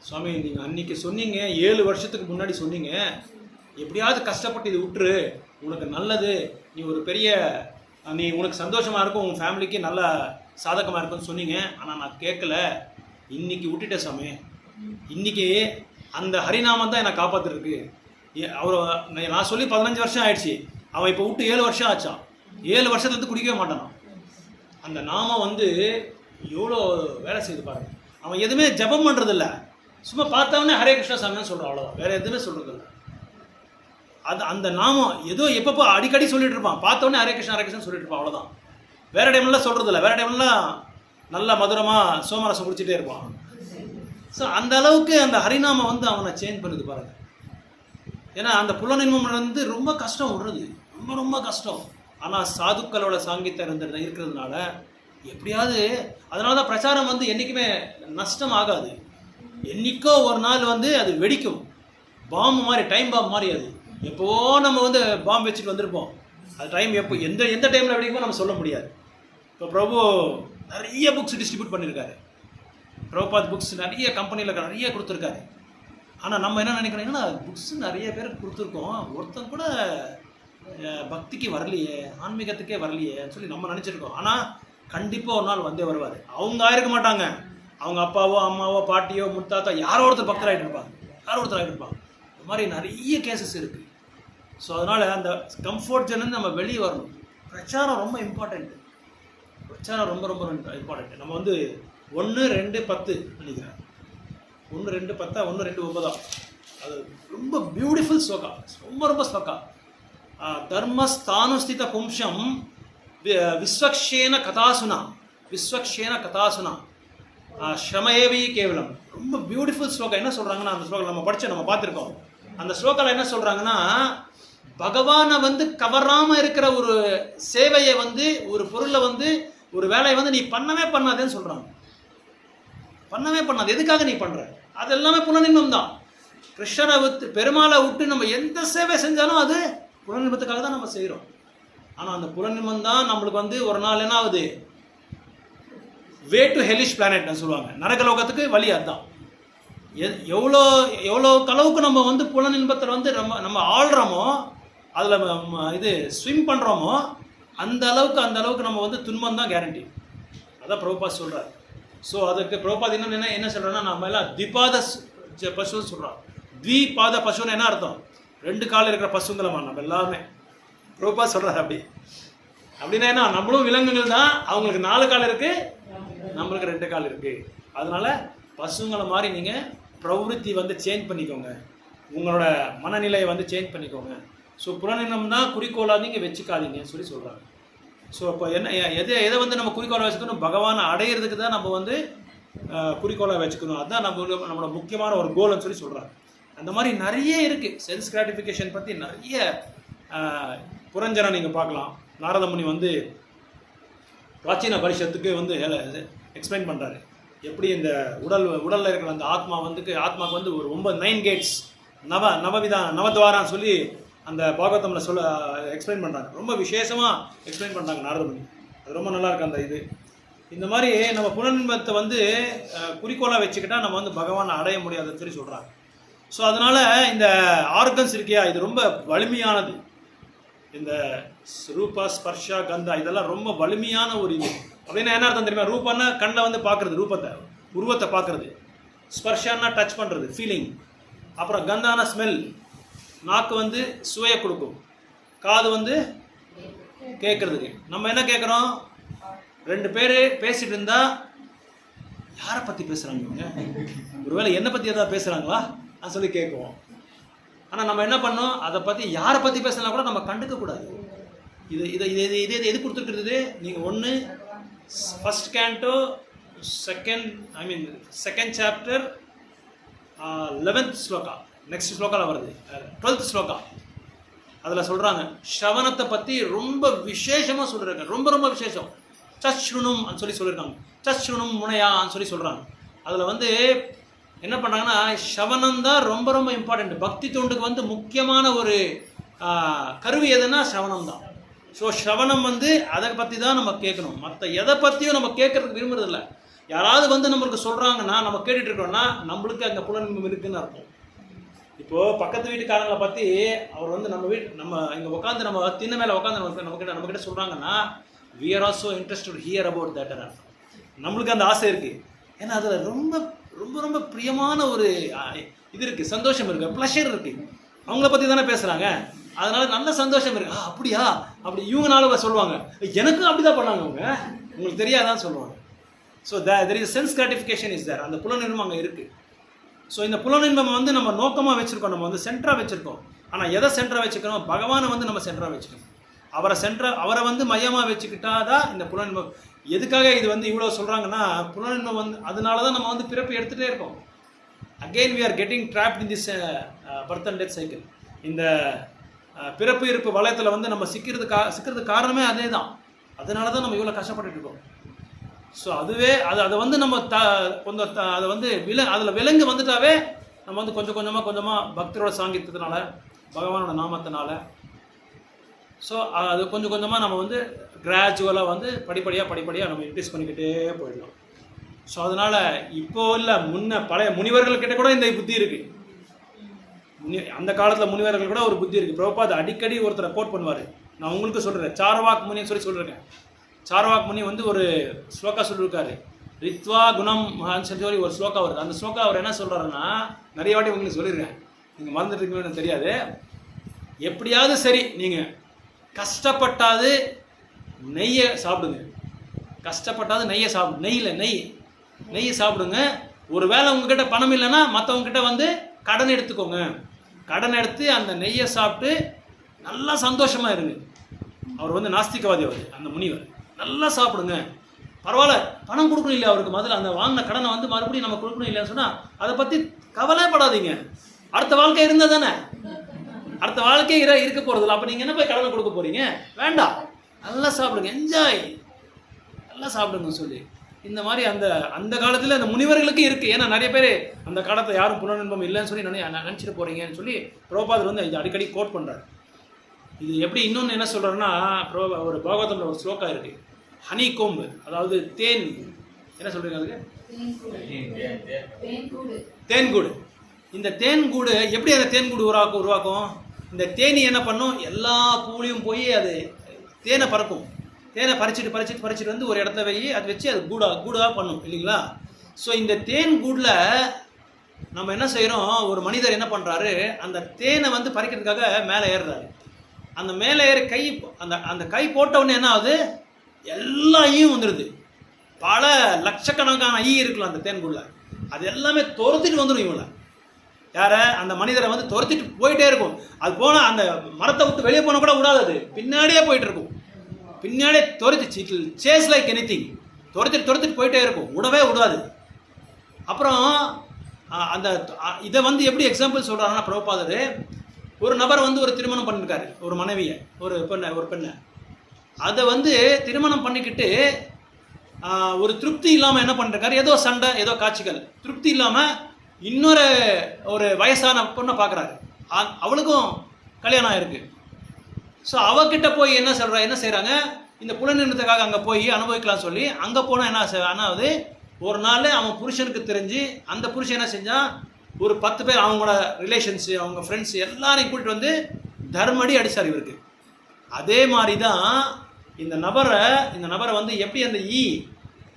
சுவாமி நீங்கள் அன்றைக்கி சொன்னீங்க, 7 வருஷத்துக்கு முன்னாடி சொன்னீங்க, எப்படியாவது கஷ்டப்பட்டு இது விட்டுரு, உனக்கு நல்லது, நீ ஒரு பெரிய உனக்கு சந்தோஷமாக இருக்கும், உன் ஃபேமிலிக்கு நல்ல சாதகமாக இருக்கும்னு சொன்னீங்க. ஆனால் நான் கேட்கல, இன்னைக்கு விட்டுட்டேன் சாமி. இன்றைக்கி அந்த ஹரிநாமம் தான் என்னை காப்பாற்றிருக்கு. நான் சொல்லி 15 வருஷம் ஆயிடுச்சு, அவன் இப்போ விட்டு 7 வருஷம் ஆச்சான். 7 வருஷத்துலேருந்து குடிக்கவே மாட்டான். அந்த நாமம் வந்து எவ்வளோ வேலை செய்து பாருங்க. அவன் எதுவுமே ஜபம் பண்ணுறதில்ல, சும்மா பார்த்தவொடனே ஹரே கிருஷ்ணா சாமின்னு சொல்கிறான், அவ்வளோதான், வேறு எதுவுமே சொல்கிறதில்ல. அந்த நாமம் ஏதோ எப்பப்போ அடிக்கடி சொல்லிட்டு இருப்பான், பார்த்தவொடனே ஹரே கிருஷ்ணா சொல்லிட்டு இருப்பான், அவ்வளோதான். வேறு டைம்லாம் சொல்கிறதில்ல. வேறு டைம்லாம் நல்லா மதுரமாக சோமரசம் குடிச்சிட்டே இருப்பான். ஸோ அந்த அளவுக்கு அந்த ஹரிநாமம் வந்து அவனை சேஞ்ச் பண்ணுது பாருங்கள். ஏன்னா அந்த புலனின்பம் வந்து ரொம்ப கஷ்டம் விடுறது, ரொம்ப ரொம்ப கஷ்டம். ஆனால் சாதுக்களோட சாங்கித்யம் இருக்கிறதுனால எப்படியாவது, அதனால தான் பிரச்சாரம் வந்து என்றைக்குமே நஷ்டம் ஆகாது. என்றைக்கோ ஒரு நாள் வந்து அது வெடிக்கும், பாம்பு மாதிரி, டைம் பாம்பு மாதிரி. அது எப்போவோ நம்ம வந்து பாம்பு வச்சுட்டு வந்திருப்போம், அது டைம் எப்போ எந்த டைமில் வெடிக்குமோ நம்ம சொல்ல முடியாது. இப்போ பிரபு நிறைய புக்ஸ் டிஸ்ட்ரிபியூட் பண்ணியிருக்காரு, பிரபுபாத் புக்ஸ் நிறைய கம்பெனியில் நிறைய கொடுத்துருக்காரு. ஆனால் நம்ம என்ன நினைக்கிறோங்கன்னா, புக்ஸ் நிறைய பேருக்கு கொடுத்துருக்கோம், ஒருத்தன் கூட பக்திக்கு வரலையே, ஆன்மீகத்துக்கே வரலையே சொல்லி நம்ம நினச்சிருக்கோம். ஆனால் கண்டிப்பாக ஒரு நாள் வந்தே வருவார். அவங்க ஆயிருக்க மாட்டாங்க, அவங்க அப்பாவோ அம்மாவோ பாட்டியோ முத்தாத்தா யாரோ ஒருத்தர் பக்தராகிட்டு இருப்பாங்க, இந்த மாதிரி நிறைய கேசஸ் இருக்குது. ஸோ அதனால் அந்த கம்ஃபர்ட் ஜோன்லேருந்து நம்ம வெளியே வரணும். பிரச்சாரம் ரொம்ப இம்பார்ட்டண்ட்டு, பிரச்சாரம் ரொம்ப ரொம்ப இம்பார்ட்டண்ட்டு. நம்ம வந்து 1, 2, 10 நினைக்கிறேன், 1, 2, 10, 1, 2, 9. அது ரொம்ப பியூட்டிஃபுல் ஸ்லோகா, ரொம்ப ரொம்ப ஸ்லோகா. தர்மஸ்தானுஸ்தித பும்சம் விஸ்வக்ஷேன கதாசுனா ஷமேவி கேவலம். ரொம்ப பியூட்டிஃபுல் ஸ்லோகா. என்ன சொல்கிறாங்கன்னா, அந்த ஸ்லோகம் நம்ம படித்து நம்ம பார்த்துருக்கோம். அந்த ஸ்லோகாவில் என்ன சொல்கிறாங்கன்னா, பகவானை வந்து கவராமல் இருக்கிற ஒரு சேவையை வந்து, ஒரு பொருளை வந்து, ஒரு வேலையை வந்து நீ பண்ணவே பண்ணாதேன்னு சொல்கிறாங்க. பண்ணவே பண்ணாது. எதுக்காக நீ பண்ணுற? அது எல்லாமே புலனின்பம் தான். கிருஷ்ணரை விட்டு, பெருமாளை விட்டு நம்ம எந்த சேவை செஞ்சாலும் அது புலனின்பத்துக்காக தான் நம்ம செய்கிறோம். ஆனால் அந்த புலனின்பம் தான் நம்மளுக்கு வந்து ஒரு நாள் என்ன ஆகுது, வே டு ஹெலிஷ் பிளானட்னு சொல்லுவாங்க, நரகலோகத்துக்கு வழி. அதுதான் எவ்வளோ அளவுக்கு நம்ம வந்து புலனின்பத்தில் வந்து நம்ம ஆள்றோமோ, அதில் ஸ்விம் பண்ணுறோமோ, அந்த அளவுக்கு நம்ம வந்து துன்பம் தான் கேரண்டி. அதான் பிரபுபாத் சொல்கிறார். ஸோ அதுக்கு பிரபுபாத் என்ன சொல்கிறேன்னா, நம்ம எல்லாம் திபாத பசுன்னு சொல்கிறோம். த்விபாத பசுன்னு என்ன அர்த்தம்? 2 கால் இருக்கிற பசுங்களமா நம்ம எல்லாருமே. பிரபுபாத் சொல்கிறார் அப்படின்னா என்ன, நம்மளும் விலங்குகள் தான். அவங்களுக்கு 4 கால் இருக்குது, நம்மளுக்கு 2 கால் இருக்குது. அதனால் பசுங்களை மாதிரி நீங்கள் பிரவருத்தி வந்து சேஞ்ச் பண்ணிக்கோங்க, உங்களோட மனநிலையை வந்து சேஞ்ச் பண்ணிக்கோங்க. ஸோ புலனினம் தான் குறிக்கோளாக நீங்கள் வச்சுக்காதீங்கன்னு சொல்லி சொல்கிறாங்க. ஸோ இப்போ எதை வந்து நம்ம குறிக்கோளாக வச்சுக்கணும், பகவானை அடையிறதுக்கு தான் நம்ம வந்து குறிக்கோளாக வச்சுக்கணும். அதுதான் நம்மளோட முக்கியமான ஒரு கோல்னு சொல்லி சொல்கிறாங்க. அந்த மாதிரி நிறைய இருக்குது. சென்ஸ் கிராட்டிஃபிகேஷன் பற்றி நிறைய புரஞ்சனை நீங்கள் பார்க்கலாம். நாரதமுனி வந்து பிராச்சீன பரிஷத்துக்கு வந்து எக்ஸ்பிளைன் பண்ணுறாரு, எப்படி இந்த உடலில் இருக்கிற அந்த ஆத்மாவுக்கு வந்து ஒரு 9 கேட்ஸ் நவத்வாரான்னு சொல்லி அந்த பாகவதமில் எக்ஸ்பிளைன் பண்ணுறாங்க. ரொம்ப விசேஷமாக எக்ஸ்பிளைன் பண்ணுறாங்க நாரதமுனி. அது ரொம்ப நல்லா இருக்கு அந்த இது. இந்த மாதிரி நம்ம புலனின்பத்தை வந்து குறிக்கோளாக வச்சுக்கிட்டா நம்ம வந்து பகவானை அடைய முடியாதுன்னு சொல்லி சொல்கிறாங்க. ஸோ அதனால் இந்த ஆர்கன்ஸ் இருக்கியா, இது ரொம்ப வலிமையானது. இந்த ரூபா, ஸ்பர்ஷா, கந்தா இதெல்லாம் ரொம்ப வலிமையான ஒரு இது. அப்படின்னா என்ன அர்த்தம் தெரியுமா? ரூபான்னா கண்ணில் வந்து பார்க்குறது, ரூபத்தை உருவத்தை பார்க்குறது. ஸ்பர்ஷான்னா டச் பண்ணுறது, ஃபீலிங். அப்புறம் கந்தானா ஸ்மெல், நாக்கு வந்து சுவையை கொடுக்கும். காது வந்து கேட்குறதுக்கு. நம்ம என்ன கேட்குறோம்? 2 பேர் பேசிகிட்டு இருந்தால் யாரை பற்றி பேசுகிறாங்க இவங்க, ஒருவேளை என்னை பற்றி எதாவது பேசுகிறாங்களா அது சொல்லி கேட்குவோம். ஆனால் நம்ம என்ன பண்ணோம், அதை பற்றி யாரை பற்றி பேசினா கூட நம்ம கண்டுக்கக்கூடாது. இது இது இது இது இது எது கொடுத்துருக்குறது? நீங்கள் ஒன்று first canto second chapter 11th ஸ்லோகா, நெக்ஸ்ட் ஸ்லோகாவில் வருது 12th ஸ்லோகா. அதில் சொல்கிறாங்க ஸ்ரவணத்தை பற்றி ரொம்ப விசேஷமாக சொல்லியிருக்காங்க. ரொம்ப ரொம்ப விசேஷம். சச்ருணும் சொல்லி சொல்லியிருக்காங்க. சச்ருணும் முனையான்னு சொல்லி சொல்கிறாங்க. அதில் வந்து என்ன பண்ணுறாங்கன்னா, ஸ்ரவணம் தான் ரொம்ப ரொம்ப இம்பார்ட்டண்ட். பக்தி தொண்டுக்கு வந்து முக்கியமான ஒரு கருவி எதுன்னா ஸ்ரவணம் தான். ஸோ ஸ்ரவணம் வந்து அதை பற்றி தான் நம்ம கேட்கணும். மற்ற எதை பற்றியும் நம்ம கேட்கறதுக்கு விரும்புறதில்ல. யாராவது வந்து நம்மளுக்கு சொல்கிறாங்கன்னா நம்ம கேட்டுட்டு இருக்கோம்னா நம்மளுக்கு அங்கே புலனின்பம் இருக்குதுன்னு அர்த்தம். இப்போது பக்கத்து வீட்டுக்காரங்களை பற்றி அவர் வந்து நம்ம இங்கே உட்காந்து நம்ம தின்ன மேலே உட்காந்து நம்மக்கிட்ட சொல்கிறாங்கன்னா we are also interested to hear about that. நம்மளுக்கு அந்த ஆசை இருக்குது. ஏன்னா அதில் ரொம்ப ரொம்ப ரொம்ப பிரியமான ஒரு இது இருக்குது, சந்தோஷம் இருக்குது, ப்ளஷர் இருக்குது. அவங்கள பற்றி தானே பேசுகிறாங்க, அதனால் நல்ல சந்தோஷம் இருக்குது. அப்படியா, அப்படி இவங்கனால சொல்லுவாங்க, எனக்கும் அப்படி தான் பண்ணாங்க அவங்க, உங்களுக்கு தெரியாதான்னு சொல்லுவாங்க. So there is sense gratification is there. அந்த புலனின்பம் அங்கே இருக்குது. ஸோ இந்த புலனின்பம் வந்து நம்ம நோக்கமாக வச்சுருக்கோம், நம்ம வந்து சென்டராக வச்சுருக்கோம். ஆனால் எதை சென்டராக வச்சுக்கிறோம்? பகவானை வந்து நம்ம சென்டராக வச்சுக்கணும். அவரை வந்து மையமாக வச்சுக்கிட்டா தான் இந்த புலனின்பம். எதுக்காக இது வந்து இவ்வளோ சொல்கிறாங்கன்னா, புலனின்பம் வந்து அதனால தான் நம்ம வந்து பிறப்பு எடுத்துகிட்டே இருக்கோம். Again we are getting trapped in this birth and death cycle. இந்த பிறப்பு இருப்பு வளையத்தில் வந்து நம்ம சிக்கிறதுக்கு காரணமே அதே தான். அதனால தான் நம்ம இவ்வளோ கஷ்டப்பட்டுட்டு இருக்கோம். ஸோ அதுவே அதை வந்து நம்ம கொஞ்சம் அதை வந்து அதில் விலங்கு வந்துட்டாவே நம்ம வந்து கொஞ்சம் கொஞ்சமாக பக்தரோட சாங்கியத்தினால, பகவானோட நாமத்தினால, ஸோ அது கொஞ்சம் கொஞ்சமாக நம்ம வந்து கிராஜுவலாக வந்து படிப்படியாக நம்ம இன்க்ரீஸ் பண்ணிக்கிட்டே போயிடலாம். ஸோ அதனால் இப்போ இல்லை, பழைய முனிவர்கள்கிட்ட கூட இந்த புத்தி இருக்குது. அந்த காலத்தில் முனிவர்கள் கூட ஒரு புத்தி இருக்குது. பிரபுபாத் அடிக்கடி ஒருத்தரை கோட் பண்ணுவார். நான் உங்களுக்கு சொல்கிறேன், சாரவாக் முனின்னு சொல்லியிருக்கேன். சாரவாக் முனி வந்து ஒரு ஸ்லோகா சொல்லியிருக்காரு, ரித்வா குணம் சொல்லி ஒரு ஸ்லோகா வருது. அந்த ஸ்லோகா அவர் என்ன சொல்கிறாருன்னா, நிறைய வாட்டி உங்களுக்கு சொல்லியிருக்கேன், நீங்கள் மறந்துட்டுருக்கீங்கன்னு எனக்கு தெரியாது. எப்படியாவது சரி நீங்கள் கஷ்டப்பட்டாது நெய்யை சாப்பிடுங்க. கஷ்டப்பட்டாது நெய்யை சாப்பிடு. நெய்யை சாப்பிடுங்க. ஒரு வேளை உங்ககிட்ட பணம் இல்லைன்னா மற்றவங்ககிட்ட வந்து கடன் எடுத்துக்கோங்க. கடன் எடுத்து அந்த நெய்யை சாப்பிட்டு நல்லா சந்தோஷமாக இருங்க. அவர் வந்து நாஸ்திகவாதி. அவர் அந்த முனிவர் நல்லா சாப்பிடுங்க. பரவாயில்ல, பணம் கொடுக்கணும் இல்லையா அவருக்கு, முதல்ல அந்த வாங்கின கடனை வந்து மறுபடியும் நம்ம கொடுக்கணும் இல்லைன்னு சொன்னால் அதை பற்றி கவலைப்படாதீங்க. அடுத்த வாழ்க்கை இருந்தால் தானே, அடுத்த வாழ்க்கையே இருக்க போகிறதில்ல. அப்போ நீங்கள் என்ன போய் கடனை கொடுக்க போகிறீங்க? வேண்டாம், நல்லா சாப்பிடுங்க, என்ஜாய், நல்லா சாப்பிடுங்கன்னு சொல்லி இந்த மாதிரி அந்த காலத்தில் அந்த முனிவர்களுக்கு இருக்குது. ஏன்னா நிறைய பேர் அந்த காலத்தில் யாரும் புலனின்பம் இல்லைன்னு சொல்லி நினச்சிட்டு போகிறீங்கன்னு சொல்லி பிரபுபாதர் வந்து இது அடிக்கடி கோட் பண்ணுறாரு. இது எப்படி இன்னொன்று என்ன சொல்கிறாருன்னா, ஒரு பாகவதமில் ஒரு ஸ்லோகா இருக்குது, ஹனி கோம்பு, அதாவது தேன். என்ன சொல்கிறீங்க அதுக்கு? தேன்கூடு. இந்த தேன்கூடு எப்படி அந்த தேன்கூடு உருவாக்கும்? இந்த தேனி என்ன பண்ணும், எல்லா பூலையும் போய் அது தேனை பறக்கும். தேனை பறிச்சிட்டு வந்து ஒரு இடத்த வச்சு அது கூடாக பண்ணும் இல்லைங்களா? ஸோ இந்த தேன் கூடில் நம்ம என்ன செய்கிறோம், ஒரு மனிதர் என்ன பண்ணுறாரு, அந்த தேனை வந்து பறிக்கிறதுக்காக மேலே ஏறுறாரு. அந்த மேலே ஏறி அந்த கை போட்டவுடனே என்ன ஆகுது, எல்லா ஈயும் வந்துடுது. பல லட்சக்கணக்கான ஈ இருக்கலாம் அந்த தேன்கூடில். அது எல்லாமே துரத்திட்டு வந்துடும் இவங்களை. யாரை? அந்த மனிதரை வந்து துரத்திட்டு போயிட்டே இருக்கும். அது போனால் அந்த மரத்தை விட்டு வெளியே போனால் கூட விடாது, அது பின்னாடியே போயிட்டு இருக்கும். பின்னாடியே துரத்தி சேஸ் லைக் எனிதிங், துரத்திட்டு போயிட்டே இருக்கும், விடாது. அப்புறம் அந்த இதை வந்து எப்படி எக்ஸாம்பிள் சொல்கிறாருன்னா, பிரபுபாதர் ஒரு நபர் வந்து ஒரு திருமணம் பண்ணியிருக்காரு, ஒரு மனைவியை, ஒரு பெண்ணை. அதை வந்து திருமணம் பண்ணிக்கிட்டு ஒரு திருப்தி இல்லாமல் என்ன பண்ணிருக்காரு, ஏதோ சண்டை, ஏதோ காட்சிகள், திருப்தி இல்லாமல் இன்னொரு வயசான பொண்ணை பார்க்குறாரு. அவளுக்கும் கல்யாணம் ஆயிருக்கு. ஸோ அவகிட்ட போய் என்ன செய்கிறாங்க, இந்த புலனின்பத்துக்காக அங்கே போய் அனுபவிக்கலாம் சொல்லி அங்கே போனால் ஆனாவது ஒரு நாள் அவன் புருஷனுக்கு தெரிஞ்சு அந்த புருஷன் என்ன செஞ்சான், ஒரு 10 பேர் அவங்களோட ரிலேஷன்ஸு அவங்க ஃப்ரெண்ட்ஸு எல்லாரையும் கூட்டிட்டு வந்து தர்மடி அடிச்சார் இவருக்கு. அதே மாதிரி தான் இந்த நபரை வந்து எப்படி அந்த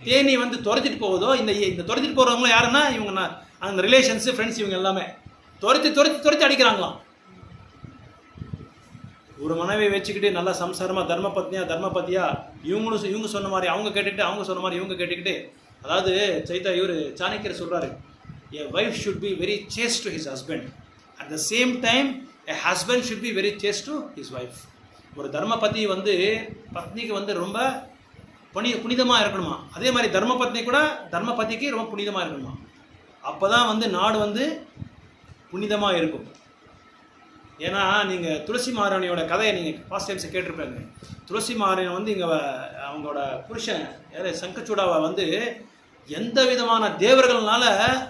தேனி வந்து துரத்திட்டு போகுதோ, இந்த துரத்திட்டு போகிறவங்களும் யாருன்னா இவங்க அந்த ரிலேஷன்ஸு ஃப்ரெண்ட்ஸ் இவங்க எல்லாமே துரத்தி அடிக்கிறாங்களாம். ஒரு மனைவியை வச்சுக்கிட்டு நல்லா சம்சாரமாக தர்மபத்தியா இவங்க சொன்ன மாதிரி அவங்க கேட்டுக்கிட்டு, அவங்க சொன்ன மாதிரி இவங்க கேட்டுக்கிட்டு, அதாவது இவர் சாணக்கியர் சொல்கிறாரு, a wife should be very chaste to his husband, at the same time a husband should be very chaste to his wife. ஒரு தர்மபதி வந்து பத்னிக்கு வந்து ரொம்ப புனிதமாக இருக்கணுமா, அதே மாதிரி தர்மபதிக்கு ரொம்ப புனிதமாக இருக்கணுமா. அப்போ தான் வந்து நாடு வந்து புனிதமாக இருக்கும். ஏன்னா நீங்கள் துளசி மகாராணியோட கதையை நீங்கள் ஃபர்ஸ்ட் டைம்ஸை கேட்டிருப்பாங்க. துளசி மகாராணி வந்து இங்கே அவங்களோட புருஷன் சங்கச்சூடாவை வந்து எந்த விதமான தேவர்கள்னால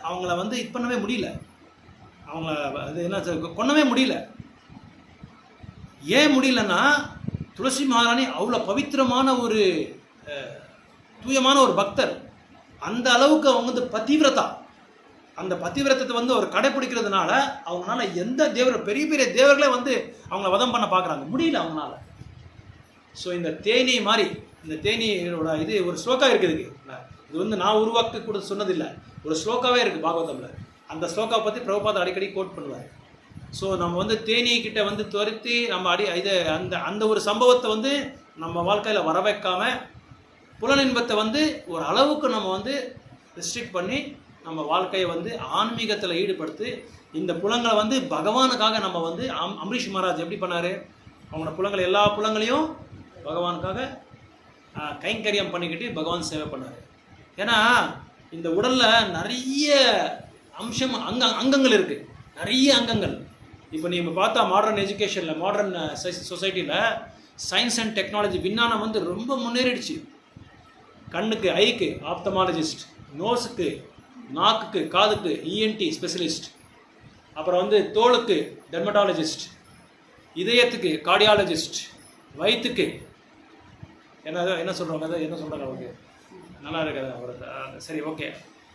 அவங்கள வந்து இது பண்ணவே முடியல, அவங்கள அது என்ன கொன்னவே முடியல. ஏன் முடியலன்னா துளசி மகாராணி அவ்வளோ பவித்திரமான ஒரு தூயமான ஒரு பக்தர். அந்த அளவுக்கு அவங்க வந்து பதிவிரதா, அந்த பதிவிரதத்தை வந்து அவர் கடைப்பிடிக்கிறதுனால அவங்களால எந்த பெரிய பெரிய தேவர்களே வந்து அவங்கள வதம் பண்ண பார்க்குறாங்க, முடியல அவங்களால. ஸோ இந்த தேனி மாதிரி இந்த தேனியோட இது ஒரு ஸ்லோகா இருக்குதுக்கு, இது வந்து நான் உருவாக்கி கூட சொன்னதில்லை, ஒரு ஸ்லோகாவே இருக்குது பாகவதமில். அந்த ஸ்லோகாவை பற்றி பிரபுபாதர் அடிக்கடி கோட் பண்ணுவார். ஸோ நம்ம வந்து தேனிக்கிட்ட வந்து துரத்தி நம்ம அந்த ஒரு சம்பவத்தை வந்து நம்ம வாழ்க்கையில் வர வைக்காம புலனின்பத்தை வந்து ஒரு அளவுக்கு நம்ம வந்து ரெஸ்ட்ரிக்ட் பண்ணி நம்ம வாழ்க்கையை வந்து ஆன்மீகத்தில் ஈடுபடுத்தி இந்த புலங்களை வந்து பகவானுக்காக நம்ம வந்து அம்பரீஷ் மகாராஜ் எப்படி பண்ணார், அவங்களோட எல்லா புலங்களையும் பகவானுக்காக கைங்கரியம் பண்ணிக்கிட்டு பகவான் சேவை பண்ணார். ஏன்னா இந்த உடலில் நிறைய அங்கங்கள் இருக்குது, நிறைய அங்கங்கள். இப்போ நீங்கள் பார்த்தா மாடர்ன் எஜுகேஷனில் மாடர்ன் சொசைட்டியில் சயின்ஸ் அண்ட் டெக்னாலஜி விஞ்ஞானம் வந்து ரொம்ப முன்னேறிடுச்சு. கண்ணுக்கு ஐக்கு ஆப்தமாலஜிஸ்ட், நோஸுக்கு நாக்குக்கு காதுக்கு இஎன்டி ஸ்பெஷலிஸ்ட், அப்புறம் வந்து தோலுக்கு டெர்மட்டாலஜிஸ்ட், இதயத்துக்கு கார்டியாலஜிஸ்ட், வயிற்றுக்கு என்ன சொல்கிறாங்க அவருக்கு நல்லா இருக்காது சரி ஓகே.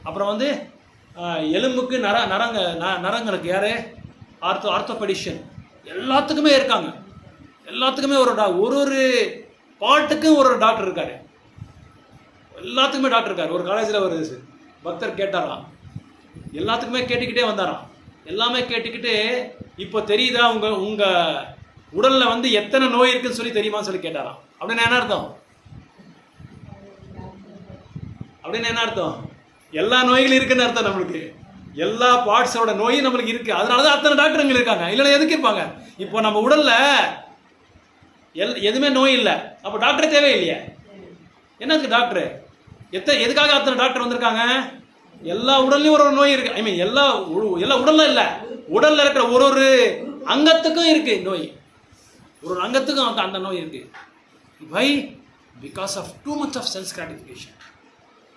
அப்புறம் வந்து எலும்புக்கு நரங்களுக்கு யார் ஆர்த்தோபெடிஷியன், எல்லாத்துக்குமே இருக்காங்க. எல்லாத்துக்குமே ஒரு பாட்டுக்கும் ஒரு டாக்டர் இருக்காரு, எல்லாத்துக்குமே டாக்டர் இருக்கார். ஒரு காலேஜில் ஒரு பக்தர் கேட்டாராம், எல்லாத்துக்குமே கேட்டுக்கிட்டே வந்தாராம். எல்லாமே கேட்டுக்கிட்டு இப்போ தெரியுதா உங்கள் உடலில் வந்து எத்தனை நோய் இருக்குன்னு சொல்லி தெரியுமான்னு சொல்லி கேட்டாராம். அப்படின்னு என்ன அர்த்தம்? எல்லா நோய்களும் இருக்குன்னு அர்த்தம். நம்மளுக்கு எல்லா பார்ட்ஸோட நோயும் நம்மளுக்கு இருக்குது, அதனால தான் அத்தனை டாக்டருங்க இருக்காங்க. இல்லைன்னா எதுக்கு இருப்பாங்க? இப்போ நம்ம உடலில் எதுவுமே நோய் இல்லை, அப்போ டாக்டரே தேவையில்லையே. என்னதுக்கு டாக்டரு? எதுக்காக அத்தனை டாக்டர் வந்திருக்காங்க? எல்லா உடல்லையும் ஒரு நோய் இருக்குது. ஐ மீன் எல்லா உடல்ல இல்லை, உடலில் இருக்கிற ஒரு அங்கத்துக்கும் இருக்குது நோய், ஒரு அங்கத்துக்கும் அந்த நோய் இருக்குது. Why? Because of too much of sense gratification.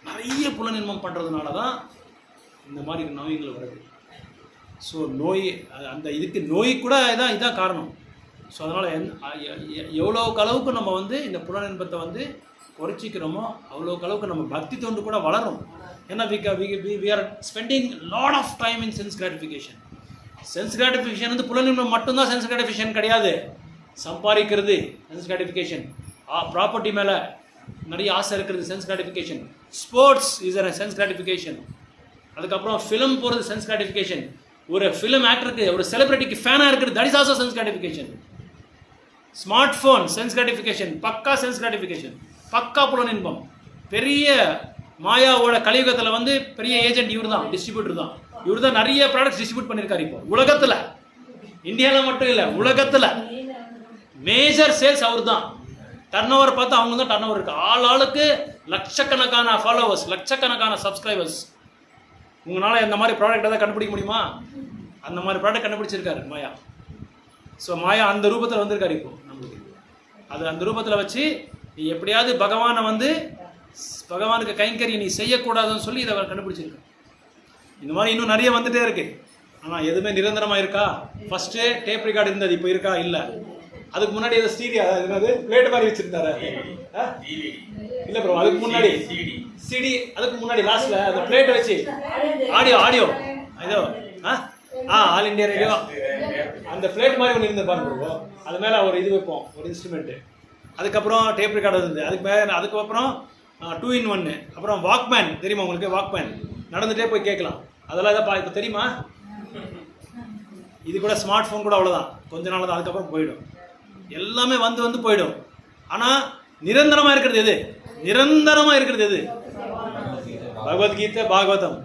நிறைய புலனின்பம் பண்ணுறதுனால தான் இந்த மாதிரி நோய்கள் வருது. ஸோ நோய் அந்த இதுக்கு நோய் கூட இதான் காரணம். ஸோ அதனால் எவ்வளோக்கு அளவுக்கு நம்ம வந்து இந்த புலனின்பத்தை வந்து குறைச்சிக்கிறோமோ அவ்வளோக்கு அளவுக்கு நம்ம பக்தி தொண்டு கூட வளரும். ஏன்னா we are spending lot of time in sense gratification. Sense gratification வந்து புலனின்பம் மட்டும்தான் சென்ஸ் கிராட்டிஃபிகேஷன் கிடையாது. சம்பாதிக்கிறது சென்ஸ் கிராட்டிஃபிகேஷன், ப்ராப்பர்ட்டி மேலே நிறைய ஆசை இருக்கிறது sense gratification, sports is a sense gratification, அதுக்கப்புறம் ஃபிலிம் போகிறது சென்ஸ் கிராட்டிஃபிகேஷன், ஒரு ஃபிலிம் ஆக்டருக்கு ஒரு செலிபிரிட்டிக்கு ஃபேனாக இருக்கிறது that is also sense gratification, smart phone sense gratification, பக்கா சென்ஸ் கிராட்டிஃபிகேஷன், பக்கா புலனின்பம். பெரிய மாயாவோட கலியுகத்தில் வந்து பெரிய ஏஜென்ட் இவர் தான், டிஸ்ட்ரிபியூட்டர் தான். இவர் தான் நிறைய ப்ராடக்ட்ஸ் டிஸ்ட்ரிபியூட் பண்ணியிருக்காரு. இப்போ உலகத்தில், இந்தியாவில் மட்டும் இல்லை, உலகத்தில் மேஜர் சேல்ஸ் அவர் தான். டர்ன் ஓவர் பார்த்தா அவங்க தான் டர்ன் ஓவர் இருக்குது. ஆளுக்கு லட்சக்கணக்கான ஃபாலோவர்ஸ், லட்சக்கணக்கான சப்ஸ்கிரைபர்ஸ். உங்களால் இந்த மாதிரி ப்ராடக்ட் எதாவது கண்டுபிடிக்க முடியுமா? அந்த மாதிரி ப்ராடக்ட் கண்டுபிடிச்சிருக்காரு மாயா. ஸோ மாயா அந்த ரூபத்தில் வந்திருக்காரு இப்போ நம்மளுக்கு. அது அந்த ரூபத்தில் வச்சு நீ எப்படியாவது பகவானை வந்து பகவானுக்கு கைங்கரிய நீ செய்யக்கூடாதுன்னு சொல்லி இதை கண்டுபிடிச்சிருக்க. இந்த மாதிரி இன்னும் நிறைய வந்துகிட்டே இருக்கு. ஆனால் எதுவுமே நிரந்தரமாக இருக்கா? ஃபஸ்ட்டு டேப் ரெக்கார்டு இருந்தது, இப்போ இருக்கா? இல்லை. அதுக்கு முன்னாடி ஏதோ ஸ்டீடியா என்னது பிளேட் மாதிரி வச்சிருந்தாரு இல்லை ப்ரோ, அதுக்கு முன்னாடி சிடி, அதுக்கு முன்னாடி லாஸ்ட்ல அந்த பிளேட்டை வச்சு ஆடியோ ஏதோ ஆல் இண்டியா ரேடியோ அந்த பிளேட் மாதிரி ஒன்று இருந்து பாருங்க ப்ரோ. அது மேலே ஒரு இது வைப்போம், ஒரு இன்ஸ்ட்ருமெண்ட்டு. அதுக்கப்புறம் டேப் ரெக்கார்டு இருந்து, அதுக்கப்புறம் 2 in 1. அப்புறம் வாக்மேன் தெரியுமா உங்களுக்கு? வாக்மேன் நடந்துகிட்டே போய் கேட்கலாம். அதெல்லாம் இதை இப்போ தெரியுமா? இது கூட ஸ்மார்ட் ஃபோன் கூட அவ்வளோதான், கொஞ்ச நாள் தான், அதுக்கப்புறம் போயிடும். எல்லாமே வந்து போயிடும். ஆனால் நிரந்தரமாக இருக்கிறது எது? நிரந்தரமாக இருக்கிறது எது? பகவத்கீதை, பாகவதம்.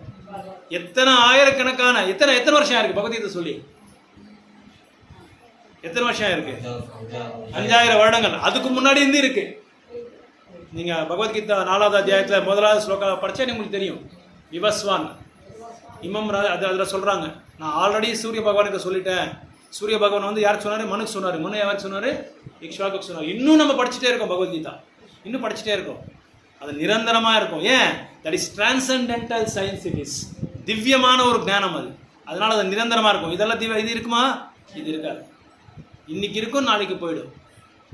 எத்தனை ஆயிரக்கணக்கான எத்தனை வருஷம் இருக்கு பகவத்கீதை சொல்லி? எத்தனை வருஷம் இருக்கு? 5000 வருடங்கள். அதுக்கு முன்னாடி இருந்து இருக்கு. நீங்க பகவத்கீதா 4வது அத்தியாயத்தில் 1வது ஸ்லோகா படிச்சா உங்களுக்கு தெரியும். விவஸ்வான் இமம் அதில் சொல்றாங்க, நான் ஆல்ரெடி சூரிய பகவானுக்கு சொல்லிட்டேன். சூரிய பகவான் வந்து யாருக்கு சொன்னாரு? மனுக்கு சொன்னாரு. மனு யாருக்கு சொன்னாரு? இக்ஷ்வாகுக்கு சொன்னாரு. இன்னும் நம்ம படிச்சுட்டே இருக்கோம் பகவத்கீதா, இன்னும் படிச்சுட்டே இருக்கோம். அது நிரந்தரமா இருக்கும். ஏன்? That is transcendental science. It is திவ்யமான ஒரு ஞானம் அது. அதனால அது நிரந்தரமா இருக்கும். இதெல்லாம் இது இருக்குமா? இது இருக்காது. இன்னைக்கு இருக்கும், நாளைக்கு போயிடும்.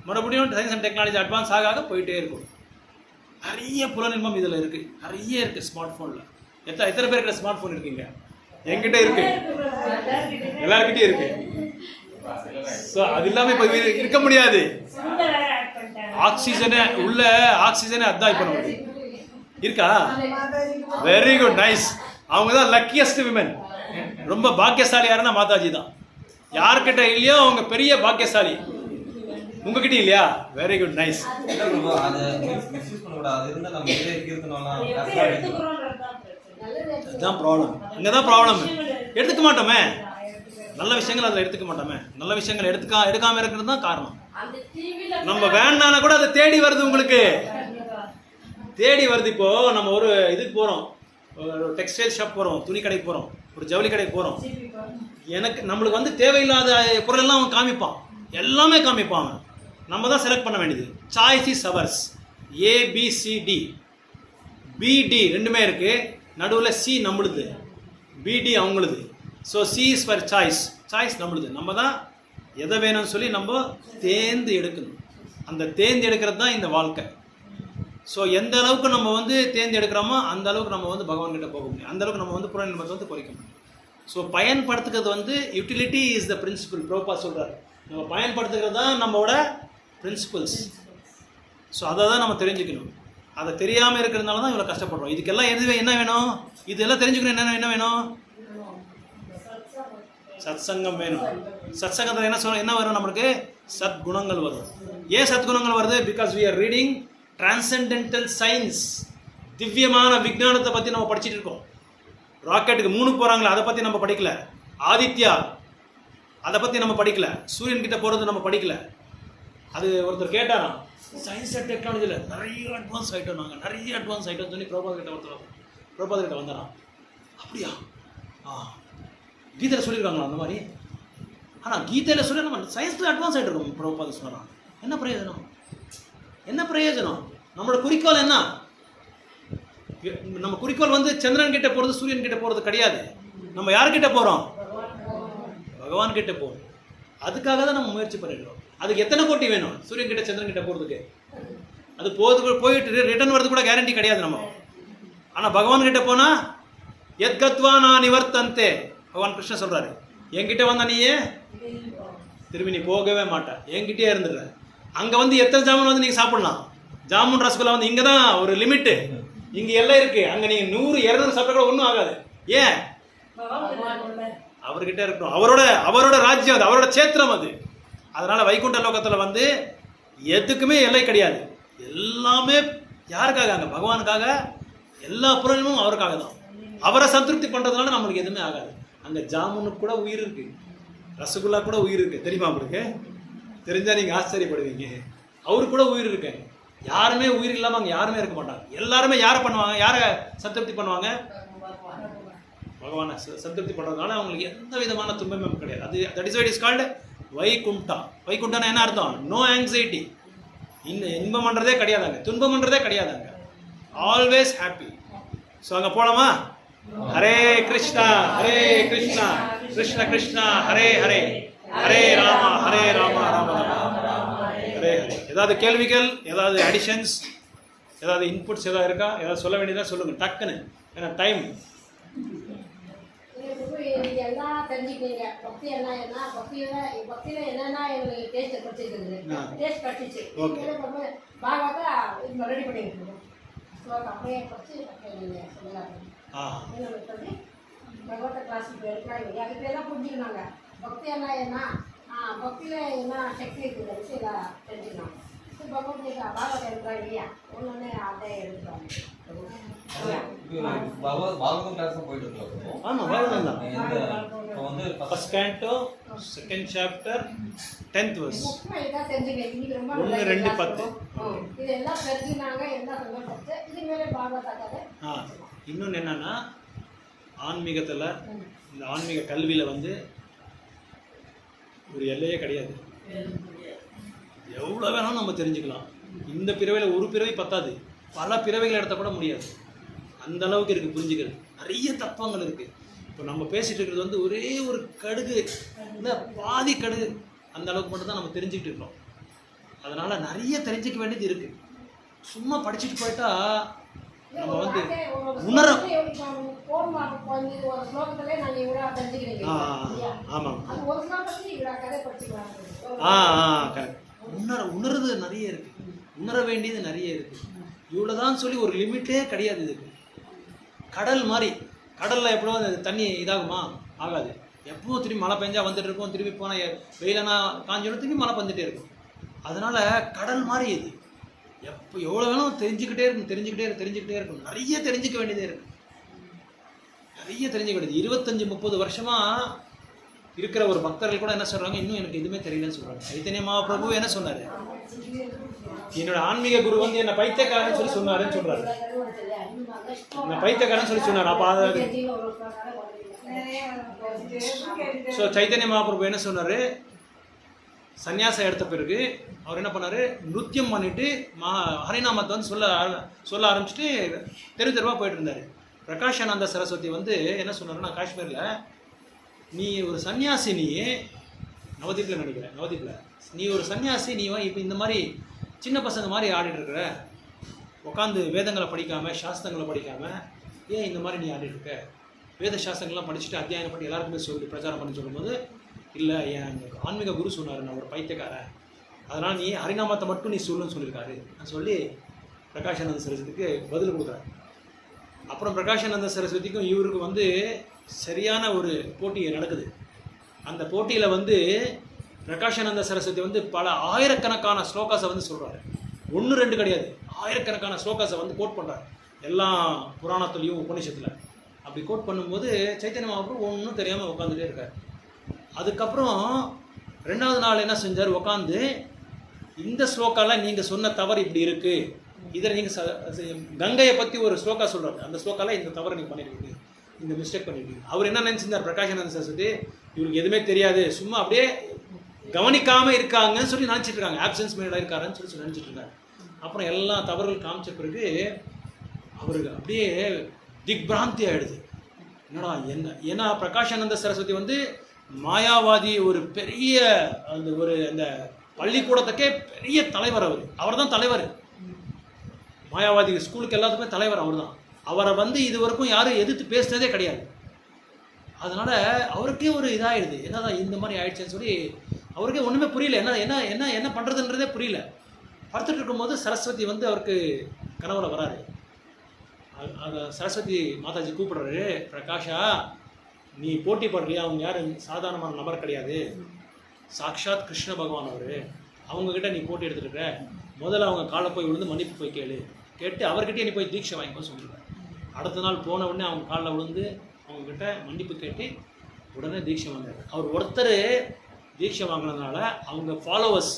மறுபடியும் சயின்ஸ் அண்ட் டெக்னாலஜி அட்வான்ஸ் ஆக போயிட்டே இருக்கும். நிறைய புலனின்பம் இதில் இருக்கு, நிறைய இருக்கு. ஸ்மார்ட் ஃபோனில் எத்தனை பேருக்கு ஸ்மார்ட் ஃபோன் இருக்குங்க? என்கிட்ட இருக்கு, எல்லாருக்கிட்டையும் இருக்கு. ஸோ அது இல்லாமல் இப்போ இருக்க முடியாது. ஆக்சிஜனே உள்ள ஆக்சிஜனே அதான் இப்போ நமக்கு இருக்கா? Very good, nice. அவங்க தான் லக்கியஸ்ட் விமன். ரொம்ப பாக்கியசாலி யாருன்னா மாதாஜி தான். யார்கிட்ட இல்லையோ அவங்க பெரிய பாக்கியசாலி. உங்ககிட்ட இல்லையா? Very good, nice. அதுதான் ப்ராப்ளம். இங்கதான் ப்ராப்ளம். எடுத்துக்க மாட்டோமே நல்ல விஷயங்கள், அதில் எடுத்துக்க மாட்டோமே. நல்ல விஷயங்கள் எடுக்காம இருக்கிறது தான் காரணம். நம்ம வேண்டான கூட அதை தேடி வருது, உங்களுக்கு தேடி வருது. இப்போ நம்ம ஒரு இதுக்கு போறோம், ஒரு டெக்ஸ்டைல் ஷாப் போறோம், துணி கடைக்கு போறோம், ஒரு ஜவுளி கடைக்கு போறோம். நம்மளுக்கு வந்து தேவையில்லாத பொருள் எல்லாம் அவன் காமிப்பான், எல்லாமே காமிப்பான். நம்ம தான் செலக்ட் பண்ண வேண்டியது. Choice is ours. ABCD, BD ரெண்டுமே இருக்கு. நடுவில் C நம்மளுது, BD அவங்களுது. So C is for choice. Choice நம்மளுது. நம்ம தான் எதை வேணும்னு சொல்லி நம்ம தேர்ந்து எடுக்கணும். அந்த தேர்ந்து எடுக்கிறது தான் இந்த வாழ்க்கை. ஸோ எந்த அளவுக்கு நம்ம வந்து தேர்ந்து எடுக்கிறோமோ அந்த அளவுக்கு நம்ம வந்து பகவான்கிட்ட போக முடியும். அந்த அளவுக்கு நம்ம வந்து புறநிலை வந்து குறைக்க முடியும். ஸோ பயன்படுத்துக்கிறது வந்து யூட்டிலிட்டி இஸ் த பிரின்சிபல். ப்ரோபா சொல்கிறார், நம்ம பயன்படுத்துகிறது தான் நம்மளோட பிரின்சிபல்ஸ். ஸோ அதை தான் நம்ம தெரிஞ்சுக்கணும். அதை தெரியாமல் இருக்கிறதுனால தான் இவ்வளோ கஷ்டப்படுறோம். இதுக்கெல்லாம் என்ன வேணும்? இதெல்லாம் தெரிஞ்சுக்கணும். என்ன வேணும்? சத்சங்கம் வேணும். சத்சங்கத்தில் என்ன வரும்? நம்மளுக்கு சத்குணங்கள் வரும். ஏன் சத்குணங்கள் வருது? Because we are reading transcendental science. திவ்யமான விஞ்ஞானத்தை பற்றி நம்ம படிச்சுட்டு இருக்கோம். ராக்கெட்டுக்கு 3 போகிறாங்களே, அதை பற்றி நம்ம படிக்கல. ஆதித்யா, அதை பற்றி நம்ம படிக்கல. சூரியன் கிட்ட போகிறது நம்ம படிக்கல. அது ஒருத்தர் கேட்டாராம், சயின்ஸ் அண்ட் டெக்னாலஜியில் நிறைய அட்வான்ஸ் ஆகிட்டோம், நாங்கள் நிறைய அட்வான்ஸ் ஆகிட்டோம்னு சொல்லி பிரபாத் கிட்ட வந்துடுறான். அப்படியா? கீதையில் சொல்லியிருக்காங்களா அந்த மாதிரி? ஆனால் கீதையில் சொல்லி நம்ம சயின்ஸில் அட்வான்ஸ் ஆகிட்டு இருக்கோம். பிரபாத் சொன்னான். என்ன பிரயோஜனம்? நம்மளோட குறிக்கோள் என்ன? நம்ம குறிக்கோள் வந்து சந்திரன் கிட்ட போகிறது, சூரியன் கிட்ட போகிறது கிடையாது. நம்ம யார்கிட்ட போகிறோம்? பகவான் கிட்ட போகிறோம். அதுக்காக தான் நம்ம முயற்சி பண்ணிடுறோம். அதுக்கு எத்தனை கோட்டி வேணும்? சூரியன் கிட்ட சந்திரன் கிட்ட போகிறதுக்கு அது போயிட்டு ரிட்டர்ன் வரது கூட கேரண்டி கிடையாது நம்ம. ஆனால் பகவான் கிட்ட போனால் எத்கத்வா நான் நிவர்த்தந்தே. பகவான் கிருஷ்ணன் சொல்கிறாரு, என்கிட்ட வந்தா நீயே திரும்பி நீ போகவே மாட்டேன், என்கிட்டயே இருந்துடுற. அங்கே வந்து எத்தனை ஜாமுன் வந்து நீங்கள் சாப்பிடலாம். ஜாமுன் ரசகுல்லா வந்து இங்கே தான் ஒரு லிமிட்டு, இங்கே எல்லாம் இருக்குது. அங்கே நீங்கள் 100-200 சாப்பிட்டா கூட ஒன்றும் ஆகாது. ஏன்? அவர்கிட்ட இருக்கணும். அவரோட ராஜ்யம் அது, அவரோட சேத்திரம் அது. அதனால் வைகுண்ட லோகத்தில் வந்து எதுக்குமே எல்லை கிடையாது. எல்லாமே யாருக்காக? அங்கே பகவானுக்காக. எல்லா புறமும் அவருக்காக தான். அவரை சந்திருப்தி பண்ணுறதுனால நம்மளுக்கு எதுவுமே ஆகாது. அங்கே ஜாமுனுக்கு கூட உயிர் இருக்குது, ரசகுல்லா கூட உயிர் இருக்குது. தெரியுமா உங்களுக்கு? தெரிஞ்சால் நீங்கள் ஆச்சரியப்படுவீங்க. அவருக்கு கூட உயிர் இருக்கு. யாருமே உயிர் இல்லாமல் அங்கே யாருமே இருக்க மாட்டாங்க. எல்லாருமே யாரை பண்ணுவாங்க? யாரை சந்திருப்தி பண்ணுவாங்க? பகவானை சந்திருப்தி பண்ணுறதுனால அவங்களுக்கு எந்த விதமான துன்பமும் கிடையாது. அது that is what is called Vaikuntha. வைகுண்டனா என்ன அர்த்தம்? No anxiety. இன்பம் பண்ணுறதே கிடையாதாங்க, துன்பம் பண்ணுறதே கிடையாதாங்க. Always happy. ஸோ அங்கே போகலாமா? ஹரே கிருஷ்ணா, ஹரே கிருஷ்ணா. கிருஷ்ண கிருஷ்ணா ஹரே ஹரே ஹரே ராமா ராம ராம ஹரே ஹரே. ஏதாவது கேள்விகள், ஏதாவது அடிஷன்ஸ், ஏதாவது இன்புட்ஸ் ஏதாவது இருக்கா? ஏதாவது சொல்ல வேண்டியதா சொல்லுங்க டக்குன்னு, ஏன்னா டைம். எல்லாம் தெரிஞ்சுக்கிங்க. பக்தி என்ன பக்தியில என்னன்னா எங்களுக்கு டேஸ்ட் படிச்சிருக்குது, டேஸ்ட் படிச்சிச்சு. பாகவதா இது ரெடி பண்ணிருக்கோம். அப்படியே படிச்சு நீங்கள் சொல்லலாம் சொல்லி பகவத கிளாஸுக்கு எடுக்கிறாங்க. அதுக்கு எல்லாம் புரிஞ்சுக்கணுங்க. பக்தி என்ன பக்தியில் என்ன சக்தி இருக்குது விஷயம் தெரிஞ்சுக்கணும். பகவத்கீதா பாகவதம் எடுக்கிறாங்க இல்லையா, ஒன்று அதை எடுக்கிறாங்க. பாகவதம் கிளாஸ் போயிட்டு இருக்கோம். ஆமாம், பாகவதம் தான். இப்போ வந்து first canto, second chapter, 10th verse. முக்கியமாக இதான் தெரிஞ்சுக்கணும். இன்னைக்கு ரொம்ப 1, 2, 10. இதெல்லாம் தெரிஞ்சுனாங்க. எல்லாம் சந்தோஷப்பட்டு இதுமாரி பாகவதா கதை. இன்னொன்று என்னன்னா, ஆன்மீகத்தில் இந்த ஆன்மீக கல்வியில் வந்து ஒரு எல்லையே கிடையாது. எவ்வளோ வேணாலும் நம்ம தெரிஞ்சுக்கலாம். இந்த பிறவையில் ஒரு பிறவை பத்தாது, பல பிறவைகள் எடுத்த கூட முடியாது. அந்த அளவுக்கு இருக்குது புரிஞ்சுக்கிறது. நிறைய தத்துவங்கள் இருக்குது. இப்போ நம்ம பேசிகிட்டு இருக்கிறது வந்து ஒரே ஒரு கடுகு, இந்த பாதி கடுகு, அந்த அளவுக்கு மட்டும் தான் நம்ம தெரிஞ்சுக்கிட்டு இருக்கோம். அதனால் நிறைய தெரிஞ்சிக்க வேண்டியது இருக்குது. சும்மா படிச்சுட்டு போயிட்டா நம்ம வந்து உணர. ஆமாம், கரெக்ட். உணர்றது நிறைய இருக்குது, உணர வேண்டியது நிறைய இருக்குது. இவ்வளோ தான் சொல்லி ஒரு லிமிட்டே கிடையாது இதுக்கு. கடல் மாதிரி, கடலில் எப்படோ தண்ணி இதாகுமா? ஆகாது. எப்பவும் திரும்பி மழை பெஞ்சா வந்துட்டு இருக்கும், திரும்பி போனால் வெயிலனா காஞ்சோட திரும்பி மழை பெஞ்சிட்டே இருக்கும். அதனால் கடல் மாதிரி இது. எப்போ எவ்வளோ வேணும் தெரிஞ்சுக்கிட்டே இருக்கும். நிறைய தெரிஞ்சுக்க வேண்டியதே இருக்குது, நிறைய தெரிஞ்சுக்க வேண்டியது. 25-30 வருஷமாக இருக்கிற ஒரு பக்தர்கள் கூட என்ன சொல்கிறாங்க, இன்னும் எனக்கு எதுவுமே தெரியலன்னு சொல்கிறாங்க. சைத்தன்ய மகாபிரபு என்ன சொன்னார், என்னோட ஆன்மீக குரு வந்து என்னை பைத்தியக்காரன்னு சொல்லி சொன்னாருன்னு சொல்கிறாரு. என்னை பைத்தியக்காரன்னு சொல்லி சொன்னார். அப்போ ஸோ சைத்தன்ய மகாபிரபு என்ன சொன்னார், சன்னியாசம் எடுத்த பிறகு அவர் என்ன பண்ணார், நிருத்தியம் பண்ணிட்டு ஹரிநாமத்தை வந்து சொல்ல ஆரம்பிச்சுட்டு தெருவாக போயிட்டு இருந்தார். பிரகாஷானந்த சரஸ்வதி வந்து என்ன சொன்னாருன்னா, காஷ்மீரில் நீ ஒரு சன்னியாசி, நீ நவதீப்பில் நினைக்கிறேன், நவதீப்பில் நீ ஒரு சன்னியாசி, நீ இப்போ இந்த மாதிரி சின்ன பசங்க மாதிரி ஆடிட்டுருக்கிற, உட்காந்து வேதங்களை படிக்காமல் சாஸ்திரங்களை படிக்காமல் ஏன் இந்த மாதிரி நீ ஆடிட்டுருக்க? வேத சாஸ்திரங்கள்லாம் படிச்சுட்டு அத்தியாயம் பண்ணி எல்லாருக்குமே சொல்லி பிரச்சாரம் பண்ணி சொல்லும்போது, இல்லை என் ஆன்மீக குரு சொன்னார் நான் ஒரு பைத்தியக்காரன், அதனால் நீ ஹரிநாமத்தை மட்டும் நீ சொல்லுன்னு சொல்லியிருக்காரு. நான் சொல்லி பிரகாஷானந்த சரஸ்வதிக்கு பதில் கொடுக்குறேன். அப்புறம் பிரகாஷானந்த சரஸ்வதிக்கும் இவருக்கு வந்து சரியான ஒரு போட்டி நடக்குது. அந்த போட்டியில் வந்து பிரகாஷானந்த சரஸ்வதி வந்து பல ஆயிரக்கணக்கான ஸ்லோகாஸை வந்து சொல்கிறாரு. 1-2 கிடையாது, ஆயிரக்கணக்கான ஸ்லோகாஸை வந்து கோட் பண்ணுறாரு, எல்லாம் புராணத்துலேயும் உபநிஷத்தில். அப்படி கோட் பண்ணும்போது சைத்தன்ய மகாபிரபு ஒன்றும் தெரியாமல் உட்காந்துட்டே இருக்கார். அதுக்கப்புறம் 2வது நாள் என்ன செஞ்சார், உட்காந்து இந்த ஸ்லோக்காலாம் நீங்கள் சொன்ன தவறு இப்படி இருக்குது, இதில் நீங்கள் கங்கையை பற்றி ஒரு ஸ்லோகா சொல்கிறாரு, அந்த ஸ்லோக்காலாம் இந்த தவறை நீங்கள் பண்ணியிருக்கீங்க, இந்த மிஸ்டேக் பண்ணியிருக்கீங்க. அவர் என்ன நினச்சிருந்தார், பிரகாஷானந்த சரஸ்வதி இவருக்கு எதுவுமே தெரியாது, சும்மா அப்படியே கவனிக்காமல் இருக்காங்கன்னு சொல்லி நினச்சிட்டு இருக்காங்க, ஆப்சன்ஸ் மேடாக இருக்காருன்னு சொல்லி நினச்சிட்டு இருக்காரு. அப்புறம் எல்லா தவறுகள் காமிச்ச பிறகு அவருக்கு அப்படியே திக்பிராந்தி ஆகிடுது. என்னடா என்ன, ஏன்னா பிரகாஷானந்த சரஸ்வதி வந்து மாயாவாதி ஒரு பெரிய அந்த பள்ளிக்கூடத்துக்கே பெரிய தலைவர். அவர் தான் தலைவர், மாயாவாதி ஸ்கூலுக்கு எல்லாத்துக்குமே தலைவர் அவர் தான். அவரை வந்து இது வரைக்கும் யாரும் எதிர்த்து பேசினதே கிடையாது. அதனால் அவருக்கே ஒரு இதாகிடுது, என்னதான் இந்த மாதிரி ஆயிடுச்சுன்னு சொல்லி அவருக்கே ஒன்றுமே புரியல, என்ன என்ன என்ன பண்ணுறதுன்றதே புரியல. படுத்துட்டு இருக்கும்போது சரஸ்வதி வந்து அவருக்கு கனவுல வராரு. சரஸ்வதி மாதாஜி கூப்பிடுறாரு, பிரகாஷா நீ போட்டி போடுறியா, அவங்க யாரும் சாதாரணமான நபர் கிடையாது, சாக்ஷாத் கிருஷ்ண பகவான் அவர், அவங்கக்கிட்ட நீ போட்டி எடுத்துருக்க, முதல்ல அவங்க காலை போய் விழுந்து மன்னிப்பு போய் கேட்டு அவர்கிட்டயே நீ போய் தீட்சை வாங்கிக்கோ சொல்லிடுவேன். அடுத்த நாள் போன உடனே அவங்க காலில் விழுந்து அவங்கக்கிட்ட மன்னிப்பு கேட்டு உடனே தீட்சை வாங்கினார். அவர் ஒருத்தர் தீட்சை வாங்கினதுனால அவங்க ஃபாலோவர்ஸ்,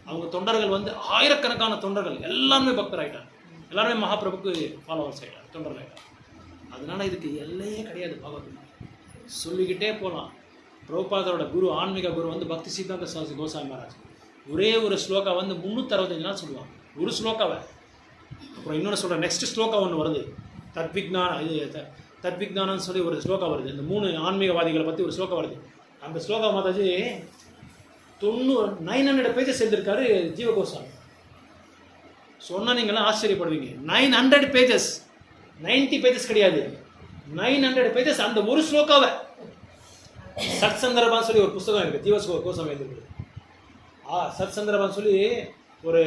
அவங்க தொண்டர்கள் வந்து ஆயிரக்கணக்கான தொண்டர்கள் எல்லாருமே பக்தர் ஆகிட்டாங்க, எல்லாருமே மகாபிரபுக்கு ஃபாலோவர்ஸ் ஆகிட்டாங்க, தொண்டர்கள் ஆகிட்டாங்க. அதனால் இதுக்கு எல்லையே கிடையாது. பகவத்கீதை சொல்லிக்கிட்டே போகலாம். பிரபுபாதரோட குரு, ஆன்மீக குரு வந்து பக்தி சித்தாந்த சாஸ்திரி கோசாமி மகாராஜ் ஒரே ஒரு ஸ்லோகா வந்து 365 நாள் சொல்லுவாங்க, ஒரு ஸ்லோகாவை. அப்புறம் இன்னொன்று சொல்கிறேன், நெக்ஸ்ட் ஸ்லோகா ஒன்று வருது, தத்விக்ஞான இது தத்விக்ஞானம்னு சொல்லி ஒரு ஸ்லோகா வருது. இந்த 3 ஆன்மீகவாதிகளை பற்றி ஒரு ஸ்லோகா வருது. அந்த ஸ்லோகா மாதாஜி 900 பேஜஸ் எழுதியிருக்காரு ஜீவகோஸ்வாமி. சொன்னால் நீங்களாம் ஆச்சரியப்படுவீங்க. 900 பேஜஸ், 90 பேஜஸ் கிடையாது, 900 பேஜஸ். அந்த ஒரு ஸ்லோகாவை சத் சந்தர்பான்னு சொல்லி ஒரு புஸ்தகம் இருக்குது, ஜீவகோஸ்வாமி எழுதிருக்கு. சத் சந்தர்பான்னு சொல்லி ஒரு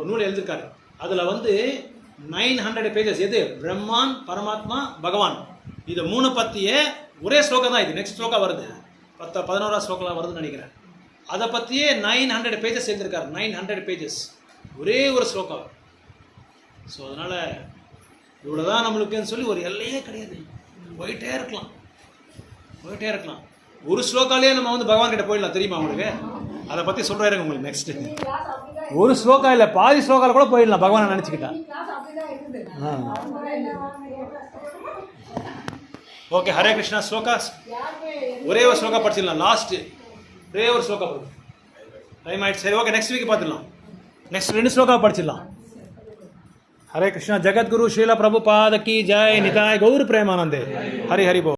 நூல் எழுதியிருக்காரு. அதில் வந்து 900 பேஜஸ். எது? பிரம்மான், பரமாத்மா, பகவான், இது 3 பற்றிய ஒரே ஸ்லோகம் தான் இது. நெக்ஸ்ட் ஸ்லோகா வருது, 11ஆம் ஸ்லோகா வருதுன்னு நினைக்கிறேன். அதை பற்றியே 900 பேஜஸ் எழுதியிருக்காரு. 900 பேஜஸ் ஒரே ஒரு ஸ்லோகா. ஸோ அதனால் இவ்வளோ தான் நம்மளுக்குன்னு சொல்லி ஒரு எல்லையே கிடையாது. போயிட்டே இருக்கலாம். ஒரு ஸ்லோகாலே நம்ம வந்து பகவான் கிட்ட போயிடலாம். தெரியுமா உங்களுக்கு? அதை பற்றி சொல்கிறாருங்க உங்களுக்கு நெக்ஸ்ட்டு. ஒரு ஸ்லோகா இல்லை, பாதி ஸ்லோகாவில் கூட போயிடலாம் பகவானை நினச்சிக்கிட்டா. ஓகே, ஹரே கிருஷ்ணா. ஸ்லோகாஸ் ஒரே ஒரு ஸ்லோகா படிச்சிடலாம். லாஸ்ட்டு ஒரே ஒரு ஸ்லோகா படிக்கும். டைம் ஆயிடுச்சு. சரி, ஓகே, நெக்ஸ்ட் வீக் பார்த்துடலாம். நெக்ஸ்ட் 2 ஸ்லோகா படிச்சிடலாம். हरे कृष्णा. जगद्गुरु श्रील प्रभुपाद की जय. निताय गौर प्रेमानंदे. हरि हरि बोल.